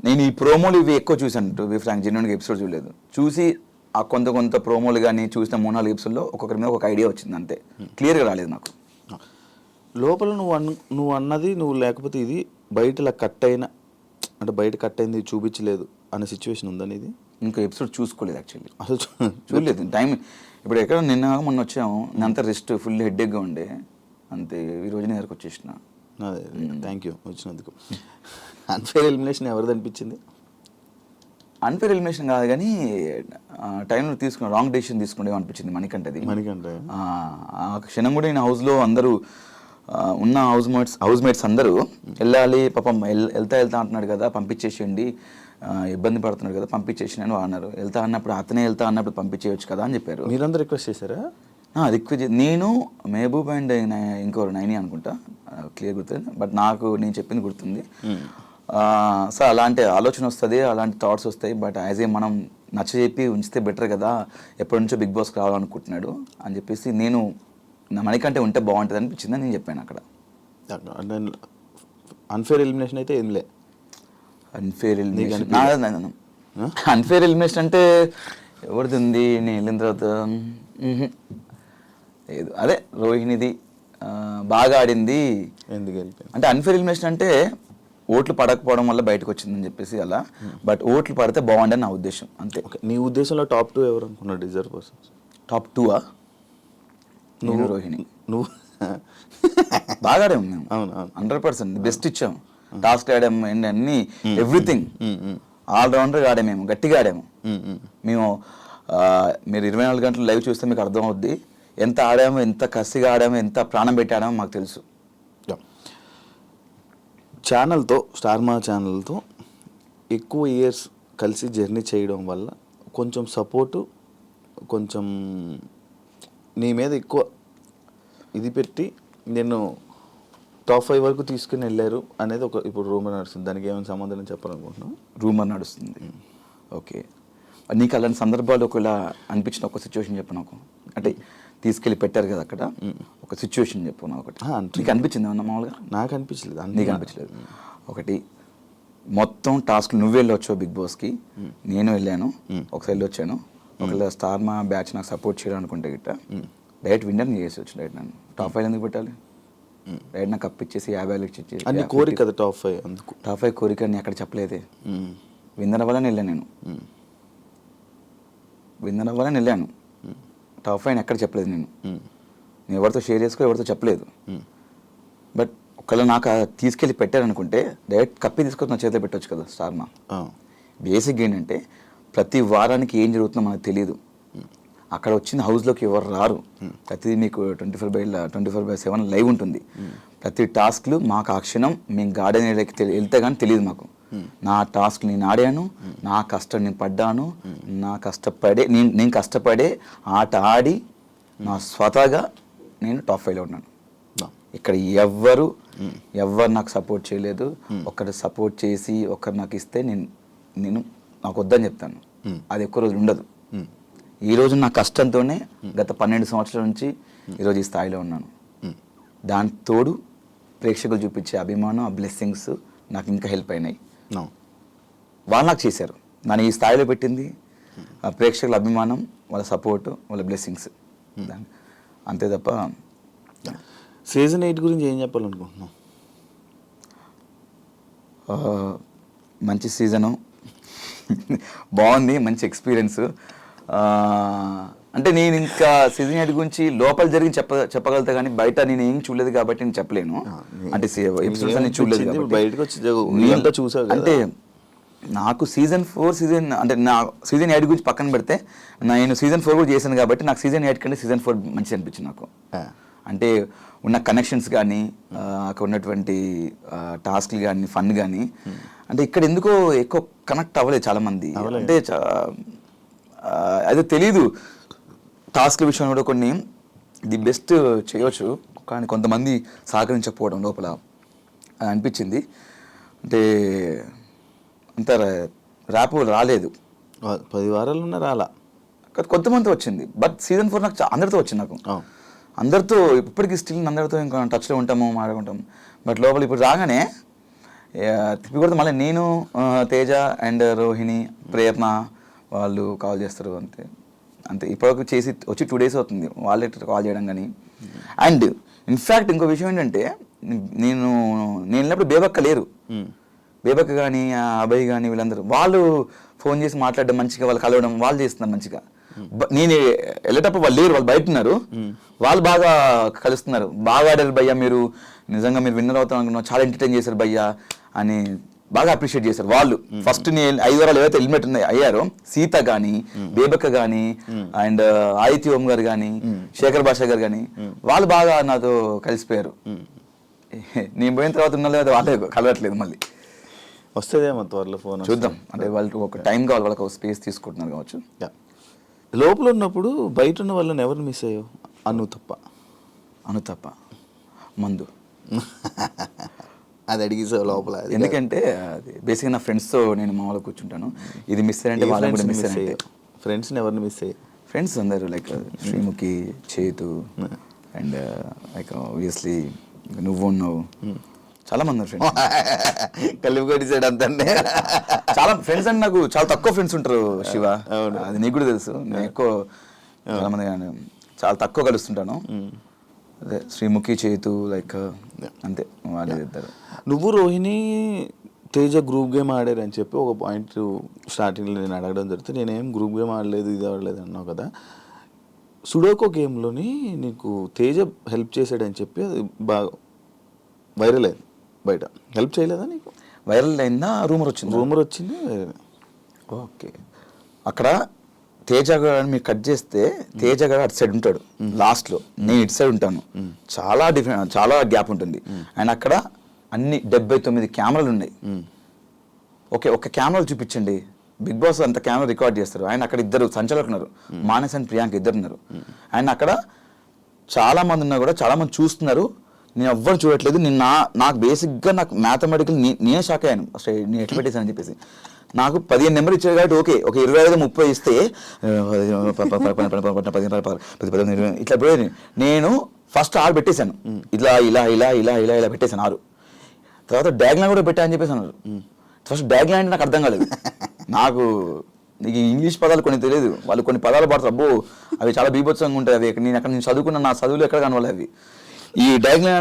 నేను ఈ ప్రోమోలు ఇవి ఎక్కువ చూసాను. టు బి ఫ్రాంక్, జెన్యూన్గా ఎపిసోడ్ చూడలేదు. చూసి ఆ కొంత ప్రోమోలు కానీ చూసిన 3-4 ఎపిసోడ్లో ఒక్కొక్కరి మీద ఒక ఐడియా వచ్చింది అంతే, క్లియర్గా రాలేదు నాకు. లోపల నువ్వు అన్నది నువ్వు లేకపోతే ఇది బయట ఇలా కట్ అయిన, అంటే బయట కట్ అయింది చూపించలేదు అనే సిచ్యువేషన్ ఉందని ఇది ఇంకా ఎపిసోడ్ చూసుకోలేదు యాక్చువల్లీ, అసలు చూడలేదు. టైం ఇప్పుడు ఎక్కడ మొన్న వచ్చాము, నేను అంతా రెస్ట్, ఫుల్ హెడ్ఏక్గా ఉండే అంతే. ఈ రోజు నేను దగ్గరకు వచ్చేసిన. అదే, థ్యాంక్ యూ వచ్చినందుకు. అన్ఫేర్ ఎలిమినేషన్ ఎవరిది అనిపించింది? అన్ఫేర్ ఎలిమినేషన్ కాదు కానీ టైంలో రాంగ్ డెసిషన్ తీసుకునే అనిపించింది మణికంఠది. ఆ క్షణం కూడా నేను హౌస్లో అందరూ ఉన్న హౌస్ మేట్స్ అందరూ వెళ్ళాలి, పాపం వెళ్తా అంటున్నాడు కదా, పంపించేసేయండి, ఇబ్బంది పడుతున్నాడు కదా, పంపించేసినాను అన్నారు. అతనే వెళ్తా అన్నప్పుడు పంపించేయచ్చు కదా అని చెప్పారు. మీరందరూ రిక్వెస్ట్ చేశారా? రిక్వెస్ట్ నేను, మహబూబ్ అండ్ ఇంకోరు 9 అనుకుంటా, క్లియర్ గుర్తుంది, బట్ నాకు నేను చెప్పింది గుర్తుంది. సో అలాంటి ఆలోచన వస్తుంది, అలాంటి థాట్స్ వస్తాయి. బట్ యాజ్ ఏ మనం నచ్చజెప్పి ఉంచితే బెటర్ కదా, ఎప్పటి నుంచో బిగ్ బాస్కి రావాలనుకుంటున్నాడు అని చెప్పేసి నేను మణికంటే ఉంటే బాగుంటుంది అనిపించింది అని నేను చెప్పాను అక్కడ. అన్ఫేర్ ఎలిమినేషన్ అయితే ఏం లే. అన్ఫేర్ ఎలిమినేషన్ అంటే ఎవరిది ఉంది? నేను వెళ్ళిన తర్వాత లేదు, అదే రోహిణిది బాగా ఆడింది. ఎందుకు అంటే అన్ఫేర్ ఎలిమినేషన్ అంటే ఓట్లు పడకపోవడం వల్ల బయటకు వచ్చిందని చెప్పేసి అలా, బట్ ఓట్లు పడితే బాగుండని నా ఉద్దేశం అంతే. నీ ఉద్దేశంలో టాప్ 2 ఎవరు అనుకున్నావు డిజర్వ్ పర్సన్స్? టాప్ 2 నువ్వు, రోహిణి. నువ్వు బాగా ఆడాము మేము. అవును, 100% బెస్ట్ ఇచ్చాము. టాస్క్ ఆడాము అండ్ అన్ని ఎవ్రీథింగ్ ఆల్రౌండర్గా ఆడాము, మేము గట్టిగా ఆడాము. మేము మీరు 24 గంటలు లైవ్ చూస్తే మీకు అర్థం అవుద్ది ఎంత ఆడామో, ఎంత కసిగా ఆడామో, ఎంత ప్రాణం పెట్టి ఆడామో మాకు తెలుసు. ఛానల్తో, స్టార్మా ఛానల్తో ఎక్కువ ఇయర్స్ కలిసి జర్నీ చేయడం వల్ల కొంచెం సపోర్టు, కొంచెం నీ మీద ఎక్కువ ఇది పెట్టి నేను టాప్ 5 వరకు తీసుకుని వెళ్ళారు అనేది ఒక ఇప్పుడు రూమర్ నడుస్తుంది. దానికి ఏమైనా సమాధానం చెప్పాలనుకుంటున్నాను? రూమర్ నడుస్తుంది, ఓకే. నీకు అలాంటి సందర్భాలు ఒకవేళ అనిపించిన ఒక సిచ్యువేషన్ చెప్పు నాకు. అంటే తీసుకెళ్ళి పెట్టారు కదా అక్కడ, ఒక సిచ్యువేషన్ చెప్పు నాకు ఒకటి. నీకు అనిపించింది అన్న? మామూలుగా నాకు అనిపించలేదు. నీకు అనిపించలేదు? ఒకటి, మొత్తం టాస్క్ నువ్వు వెళ్ళొచ్చావు బిగ్ బాస్కి, నేను వెళ్ళాను, ఒకసారి వెళ్ళొచ్చాను. ఒకవేళ స్టార్మా బ్యాచ్ నాకు సపోర్ట్ చేయడం అనుకుంటే గిట్ట డైరెక్ట్ విన్నర్ని చేసి వచ్చి డైరెక్ట్ నన్ను టాప్ 5 ఎందుకు పెట్టాలి? డైరెక్ట్ నాకు కప్ ఇచ్చేసి 50,000 ఇచ్చేసి అన్ని కోరిక కదా టాప్ 5. అందుకు టాప్ 5 కోరిక అని అక్కడ చెప్పలేదే. విన్నర్ అవ్వాలని వెళ్ళాను నేను, విన్నర్ అవ్వాలని వెళ్ళాను. టాప్ 5 ఎక్కడ చెప్పలేదు నేను ఎవరితో షేర్ చేసుకో, ఎవరితో చెప్పలేదు. బట్ ఒకవేళ నాకు తీసుకెళ్ళి పెట్టారనుకుంటే డైరెక్ట్ కప్పి తీసుకొని నా చేతిలో పెట్టవచ్చు కదా స్టార్ మా. బేసిక్ ఏంటంటే ప్రతి వారానికి ఏం జరుగుతుందో మనకు తెలియదు. అక్కడ వచ్చిన హౌస్లోకి ఎవరు రారు. ప్రతిదీ మీకు 24/7 లైవ్ ఉంటుంది. ప్రతి టాస్క్లు మాకు ఆ క్షణం మేము గార్డెన్ ఏరియాకి వెళ్తే కానీ తెలియదు మాకు. నా టాస్క్ నేను ఆడాను, నా కష్టం నేను పడ్డాను, నేను కష్టపడే ఆట ఆడి నా స్వతహాగా నేను టాప్ 5లో ఉన్నాను. ఇక్కడ ఎవ్వరు నాకు సపోర్ట్ చేయలేదు. ఒకరు సపోర్ట్ చేసి ఒకరు నాకు ఇస్తే నేను నాకు వద్దని చెప్తాను. అది ఎక్కువ రోజులు ఉండదు. ఈరోజు నా కష్టంతోనే గత 12 సంవత్సరాల నుంచి ఈరోజు ఈ స్థాయిలో ఉన్నాను. దాని తోడు ప్రేక్షకులు చూపించే అభిమానం, ఆ బ్లెస్సింగ్స్ నాకు ఇంకా హెల్ప్ అయినాయి. వాళ్ళు నాకు చేశారు, నన్ను ఈ స్థాయిలో పెట్టింది ఆ ప్రేక్షకుల అభిమానం, వాళ్ళ సపోర్టు, వాళ్ళ బ్లెస్సింగ్స్. అంతే తప్ప. సీజన్ 8 గురించి ఏం చెప్పాలనుకుంటున్నావు? మంచి సీజను, బాగుంది, మంచి ఎక్స్పీరియన్స్. అంటే నేను ఇంకా సీజన్ 8 గురించి లోపల జరిగి చెప్పగలుగుతా కానీ బయట నేను ఏం చూడలేదు కాబట్టి నేను చెప్పలేను. అంటే ఎపిసోడ్స్ అన్ని చూడలేదు కాబట్టి చూసావు. అంటే నాకు సీజన్ 4 అంటే నా సీజన్ 8 గురించి పక్కన పెడితే నేను సీజన్ 4 కూడా చేశాను కాబట్టి నాకు సీజన్ 8 కంటే సీజన్ 4 మంచిగా అనిపించింది నాకు. అంటే ఉన్న కనెక్షన్స్ కానీ అక్కడ ఉన్నటువంటి టాస్క్లు కానీ ఫన్ కానీ అంటే ఇక్కడ ఎందుకో ఎక్కువ కనెక్ట్ అవ్వలేదు చాలామంది. అంటే అదే తెలీదు. టాస్క్ విషయంలో కూడా కొన్ని ది బెస్ట్ చేయవచ్చు కానీ కొంతమంది సహకరించకపోవడం లోపల అనిపించింది. అంటే అంత ర్యాప్ రాలేదు. 10 వారాలు ఉన్న రాలా, కొంతమంది వచ్చింది. బట్ సీజన్ 4 నాకు అందరితో వచ్చింది. నాకు అందరితో ఇప్పటికీ స్టిల్ అందరితో ఇంకా టచ్లో ఉంటాము, మాట్లాడుకుంటాము. బట్ లోపల ఇప్పుడు రాగానే తిప్పి కొడితే మళ్ళీ నేను, తేజ అండ్ రోహిణి, ప్రేరణ వాళ్ళు కాల్ చేస్తారు. అంతే ఇప్పటివరకు చేసి వచ్చి 2 days అవుతుంది వాళ్ళే కాల్ చేయడం కానీ. అండ్ ఇన్ఫ్యాక్ట్ ఇంకో విషయం ఏంటంటే నేను వెళ్ళినప్పుడు బేబక్క లేరు. బేబక్క కానీ అభయ్ కానీ వీళ్ళందరూ వాళ్ళు ఫోన్ చేసి మాట్లాడడం, మంచిగా వాళ్ళు కలవడం వాళ్ళు చేస్తున్నారు మంచిగా. నేను వెళ్ళేటప్పుడు వాళ్ళు లేరు, వాళ్ళు బయట ఉన్నారు. వాళ్ళు బాగా కలుస్తున్నారు. బాగా ఆడారు భయ్యా, మీరు నిజంగా మీరు విన్నర్ అవుతాం అనుకున్నాం, చాలా ఎంటర్టైన్ చేశారు భయ్యా అని బాగా అప్రిషియేట్ చేశారు వాళ్ళు. ఫస్ట్ నేను 5 వారాలు ఏవైతే ఎలిమినేట్ అయ్యారో సీత కానీ, బేబక్క కానీ, అండ్ ఆదిత్య ఓం గారు కానీ, శేఖర్ భాష గారు కానీ వాళ్ళు బాగా నాతో కలిసిపోయారు. నేను పోయిన తర్వాత ఉన్న లేదా వాళ్ళే కలవట్లేదు. మళ్ళీ వస్తుందేమో త్వరలో ఫోన్, చూద్దాం. అంటే వాళ్ళకి ఒక టైం కావాలి, వాళ్ళకి ఒక స్పేస్ తీసుకుంటున్నారు కావచ్చు. లోపల ఉన్నప్పుడు బయట ఉన్న వాళ్ళని ఎవరిని మిస్ అయ్యావు? అను తప్ప మందు అది అడిగేసావు లోపల. ఎందుకంటే అది బేసిక్గా నా ఫ్రెండ్స్తో నేను మామూలుగా కూర్చుంటాను. ఇది మిస్ అయ్యంటే వాళ్ళని కూడా మిస్ అయ్యాయి. ఫ్రెండ్స్ని ఎవరిని మిస్ అయ్యాయి? ఫ్రెండ్స్ అందరూ లైక్ శ్రీముఖి, చేతు అండ్ లైక్ ఆబ్వియస్లీ నువ్వు ఉన్నావు, చాలా మంది ఫ్రెండ్స్ కలిపి కొట్టేసాడు అంతే. చాలా ఫ్రెండ్స్ అంటే నాకు చాలా తక్కువ ఫ్రెండ్స్ ఉంటారు శివ, అది నీకు కూడా తెలుసు. నేను ఎక్కువ చాలా మంది చాలా తక్కువ కలుస్తుంటాను. అదే శ్రీముఖి, చేతు లైక్ అంతే వాళ్ళే ఇద్దరు. నువ్వు రోహిణి తేజ గ్రూప్ గేమ్ ఆడారని చెప్పి ఒక పాయింట్ స్టార్టింగ్లో నేను అడగడం జరిగితే నేనేం గ్రూప్ గేమ్ ఆడలేదు, ఇది ఆడలేదు అన్నావు కదా. సుడోకో గేమ్లోని నీకు తేజ హెల్ప్ చేశాడని చెప్పి అది బాగా వైరల్ అయింది బయట. హెల్ప్ చేయలేదా నీకు? వైరల్ అయిందా? రూమర్ వచ్చింది. ఓకే, అక్కడ తేజ గారు మీరు కట్ చేస్తే తేజ గారు అటు సైడ్ ఉంటాడు లాస్ట్లో, నేను ఇటు సైడ్ ఉంటాను. చాలా డిఫరెంట్, చాలా గ్యాప్ ఉంటుంది. అండ్ అక్కడ అన్ని 79 కెమెరాలు ఉన్నాయి. ఓకే, ఒక కెమెరాలు చూపించండి. బిగ్ బాస్ అంత కెమెరా రికార్డ్ చేస్తారు. ఆయన అక్కడ ఇద్దరు సంచాలకులు ఉన్నారు, మానస్ అండ్ ప్రియాంక ఇద్దరు ఉన్నారు. అండ్ అక్కడ చాలా మంది ఉన్నా కూడా చాలా మంది చూస్తున్నారు. నేను ఎవ్వరు చూడట్లేదు. నాకు బేసిక్గా నాకు మ్యాథమెటికల్ నేనే షాక్ అయ్యాను అసలు నేను ఎట్లా పెట్టేశాను అని చెప్పేసి. నాకు 15 నెంబర్ ఇచ్చారు కాబట్టి ఓకే, ఒక 25-30 ఇస్తే 15 ఇట్లా పోయేది. నేను ఫస్ట్ 6 పెట్టేశాను. ఇలా ఇలా ఇలా ఇలా ఇలా ఇలా పెట్టేశాను 6. తర్వాత డ్యాగ్లైన్ కూడా పెట్టా అని చెప్పేసి అన్నారు. ఫస్ట్ డ్యాగ్లైన్ అంటే నాకు అర్థం కాలేదు. నాకు నీకు ఇంగ్లీష్ పదాలు కొన్ని తెలియదు, వాళ్ళు కొన్ని పదాలు పడతారు. అబ్బో అవి చాలా బీభత్సంగా ఉంటాయి. అవి నేను చదువుకున్న నా చదువులు ఎక్కడ కనవాలి అవి. ఈ డ్యాగ్లైన్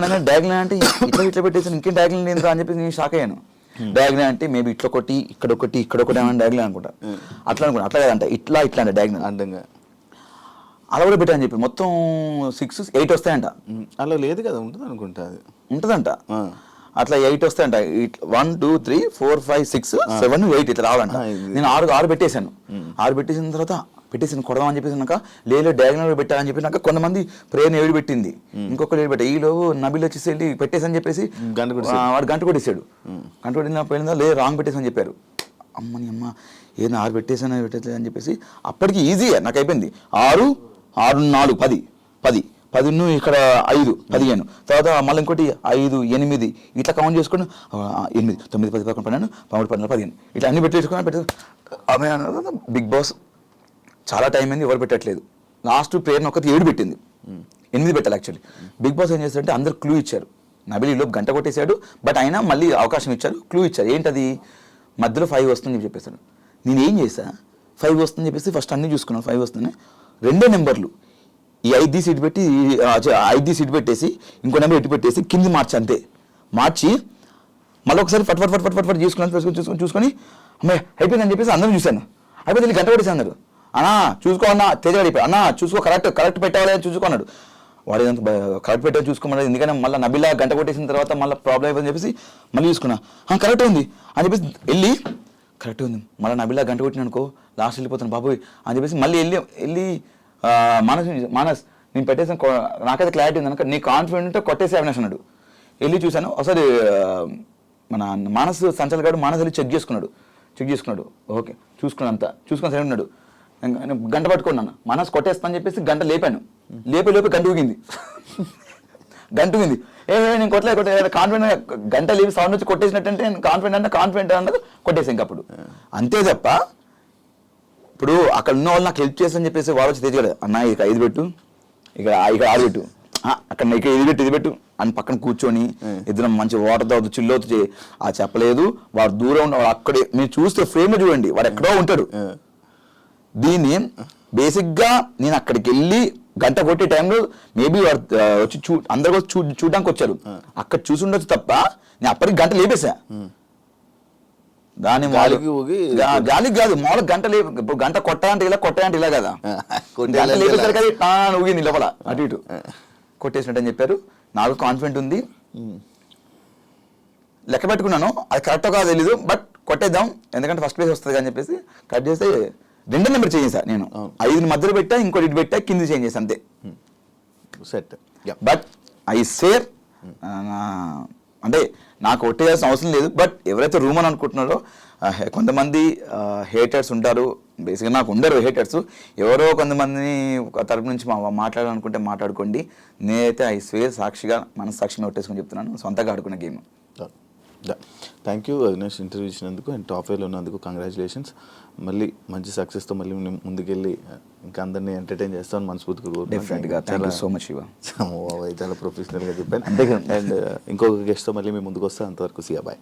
అంటే ఇట్లా పెట్టేసాను, ఇంకేం డ్యాగ్లైన్ ఏంటో అని చెప్పి నేను షాక్ అయ్యాను. డ్యాగ్లైన్ అంటే మేబీ ఇట్లా ఒకటి ఇక్కడ ఒకటి ఏమైనా డ్యాగ్లైన్ అనుకుంటా, అట్లా అట్లా కదంట, ఇట్లా అంటే డ్యాగ్లైన్ అంటంగా అలా కూడా పెట్టా అని చెప్పి మొత్తం 6-8 వస్తాయంట. అలా లేదు కదా, ఉంటుంది అనుకుంటా. అది ఉంటుందంట. అట్లా 8 వస్తాయంట. 1 2 3 4 5 6 7 8 ఇట్లా రావాలంట. నేను ఆరు పెట్టేశాను. 6 పెట్టేసిన తర్వాత పెట్టేసాను కొడదామని చెప్పేసినాక లేదు డయాగ్నల్ పెట్టాలని చెప్పి నాకు కొంతమంది ప్రేయర్ 7 పెట్టింది, ఇంకొకరు 7 పెట్టా. ఈలో నబిల్ వచ్చేసి వెళ్ళి పెట్టేసని చెప్పేసి వాడు గంట కొట్టేసాడు. గంట కొట్టిన పోయిందా లేదు రాంగ్ పెట్టేసని చెప్పారు. అమ్మని అమ్మ ఏదైనా 6 పెట్టేసాను పెట్టేది అని చెప్పేసి అప్పటికి ఈజీగా నాకు అయిపోయింది. 6 6 4 10 10 10 ఇక్కడ 5 15 తర్వాత మళ్ళీ ఇంకోటి 5 8 ఇట్లా కౌంట్ చేసుకుని 8 9 10 11 12 13 14 15 ఇట్లా అన్ని పెట్టేసుకుని ఆమె బిగ్ బాస్ చాలా టైం అయింది ఎవరు పెట్టట్లేదు. లాస్ట్ ప్రేయర్ ఒకటి 7 పెట్టింది, 8 పెట్టాలి యాక్చువల్లీ. బిగ్ బాస్ ఏం చేస్తారంటే అందరు క్లూ ఇచ్చారు. నబిల్ ఈలోపు గంట కొట్టేశాడు, బట్ అయినా మళ్ళీ అవకాశం ఇచ్చారు, క్లూ ఇచ్చారు. ఏంటది మధ్యలో 5 వస్తుందని చెప్పేసాడు. నేను ఏం చేశా 5 వస్తుందని చెప్పేసి ఫస్ట్ అన్నీ చూసుకున్నాను. 5 వస్తుంది, 2 నెంబర్లు ఈ 5 సీట్ పెట్టి 5 సీట్ పెట్టేసి ఇంకో నెంబర్ ఎటు పెట్టేసి కింది మార్చి అంతే మార్చి మళ్ళీ ఒకసారి ఫట్ ఫట్ ఫట్ ఫట్ ఫట్ చూసుకొని అమ్మాయి అయిపోయిందని చెప్పేసి అందరూ చూశాను. అయిపోయింది గంట కొట్టేసి అన్నారు. అన్నా చూసుకో అన్న తేజ అయిపోయి అన్నా చూసుకో కరెక్ట్ పెట్టాలి అని చూసుకున్నాడు. వాడు ఏదంతా కరెక్ట్ పెట్టాలి చూసుకోమన్నాడు. ఎందుకంటే మళ్ళీ నబిలా గంట కొట్టేసిన తర్వాత మళ్ళీ ప్రాబ్లం అయిపోయిందని చెప్పేసి మళ్ళీ చూసుకున్నా. కరెక్ట్ ఉంది అని చెప్పేసి వెళ్ళి కరెక్ట్ ఉంది మళ్ళీ నబిలా గంట కొట్టిన అనుకో లాస్ట్ వెళ్ళిపోతాను బాబోయ్ అని చెప్పేసి మళ్ళీ వెళ్ళి మానస్ నేను పెట్టేసాను నాకైతే క్లారిటీ ఉంది కనుక నీ కాన్ఫిడెంట్ ఉంటే కొట్టేసి అవినాష్ అన్నాడు. వెళ్ళి చూశాను ఒకసారి మన మానస్ సంచల్ గారు మానస్ వెళ్ళి చెక్ చేసుకున్నాడు. ఓకే చూసుకుని సరే ఉన్నాడు. గంట పట్టుకున్నాను మనసు కొట్టేస్తాను చెప్పేసి గంట లేపాను. లేపే గంట ఊగింది. నేను కొట్టలే కాన్ఫిడెంట్ గంట లేపి సౌండ్ వచ్చి కొట్టేసినట్టంటే కాన్ఫిడెంట్ అన్నది కొట్టేసాను ఇంక అప్పుడు. అంతే తప్ప ఇప్పుడు అక్కడ ఉన్న వాళ్ళు నాకు హెల్ప్ చేస్తాను చెప్పేసి వాడు వచ్చి తెచ్చాడు. అన్న ఇక 5 పెట్టు, ఇక్కడ 6 పెట్టు, అక్కడ ఇక్కడ ఇది పెట్టు అని పక్కన కూర్చొని ఇద్దరం మంచి వాటర్ తాగుతూ చిల్లవుతూ చెప్పలేదు. వాడు దూరం ఉన్న వాడు అక్కడే మీరు చూస్తే ఫ్రేమ్ చూడండి వాడు ఎక్కడో ఉంటాడు. దీన్ని బేసిక్గా నేను అక్కడికి వెళ్ళి గంట కొట్టే టైంలో మేబీ వచ్చి అందరు చూడడానికి వచ్చారు. అక్కడ చూసి ఉండొచ్చు తప్ప నేను అప్పటికి గంట లేపేసా. దాని గాలికి కాదు మామూలుగా గంట ఇప్పుడు గంట కొట్టాలంటే ఇలా కదా గంట లేపేసారు కదా ఊగింది లోపల అటు ఇటు కొట్టేసినట్టు అని చెప్పారు. నాకు కాన్ఫిడెంట్ ఉంది, లెక్క పెట్టుకున్నాను. అది కరెక్టో కాదో తెలీదు, బట్ కొట్టేద్దాం ఎందుకంటే ఫస్ట్ ప్లేస్ వస్తుంది అని చెప్పేసి కట్ చేస్తే 2 నెంబర్ చేంజ్ చేశా నేను. 5 మధ్యలో పెట్టా, ఇంకోటి ఇటు పెట్టా, కింద చేంజ్ చేశా అంతే సెట్. బట్ ఐ సేర్ అంటే నాకు కొట్టేయాల్సిన అవసరం లేదు. బట్ ఎవరైతే రూమ్ అని అనుకుంటున్నారో కొంతమంది హేటర్స్ ఉంటారు. బేసిక్గా నాకు ఉండరు హేటర్స్, ఎవరో కొంతమందిని తరపు నుంచి మాట్లాడాలనుకుంటే మాట్లాడుకోండి. నేనైతే ఐ స్వేర్ సాక్షిగా మనస్సాక్షిగా కొట్టేసుకొని చెప్తున్నాను, సొంతగా ఆడుకున్న game. Thank you Avinash interview ఇచ్చినందుకు అండ్ టాప్ 5లో ఉన్నందుకు కంగ్రాచులేషన్స్. మళ్ళీ మంచి సక్సెస్తో మళ్ళీ ముందుకెళ్ళి ఇంకా అందరినీ ఎంటర్టైన్ చేస్తామని మనస్ఫూర్తిగా డెఫినెట్గా. Thank you so much Shiva. చాలా ప్రొఫెషనల్గా చెప్పాను. అండ్ ఇంకొక గెస్ట్తో మళ్ళీ మేము ముందుకు వస్తాం. అంతవరకు సియా బాయ్.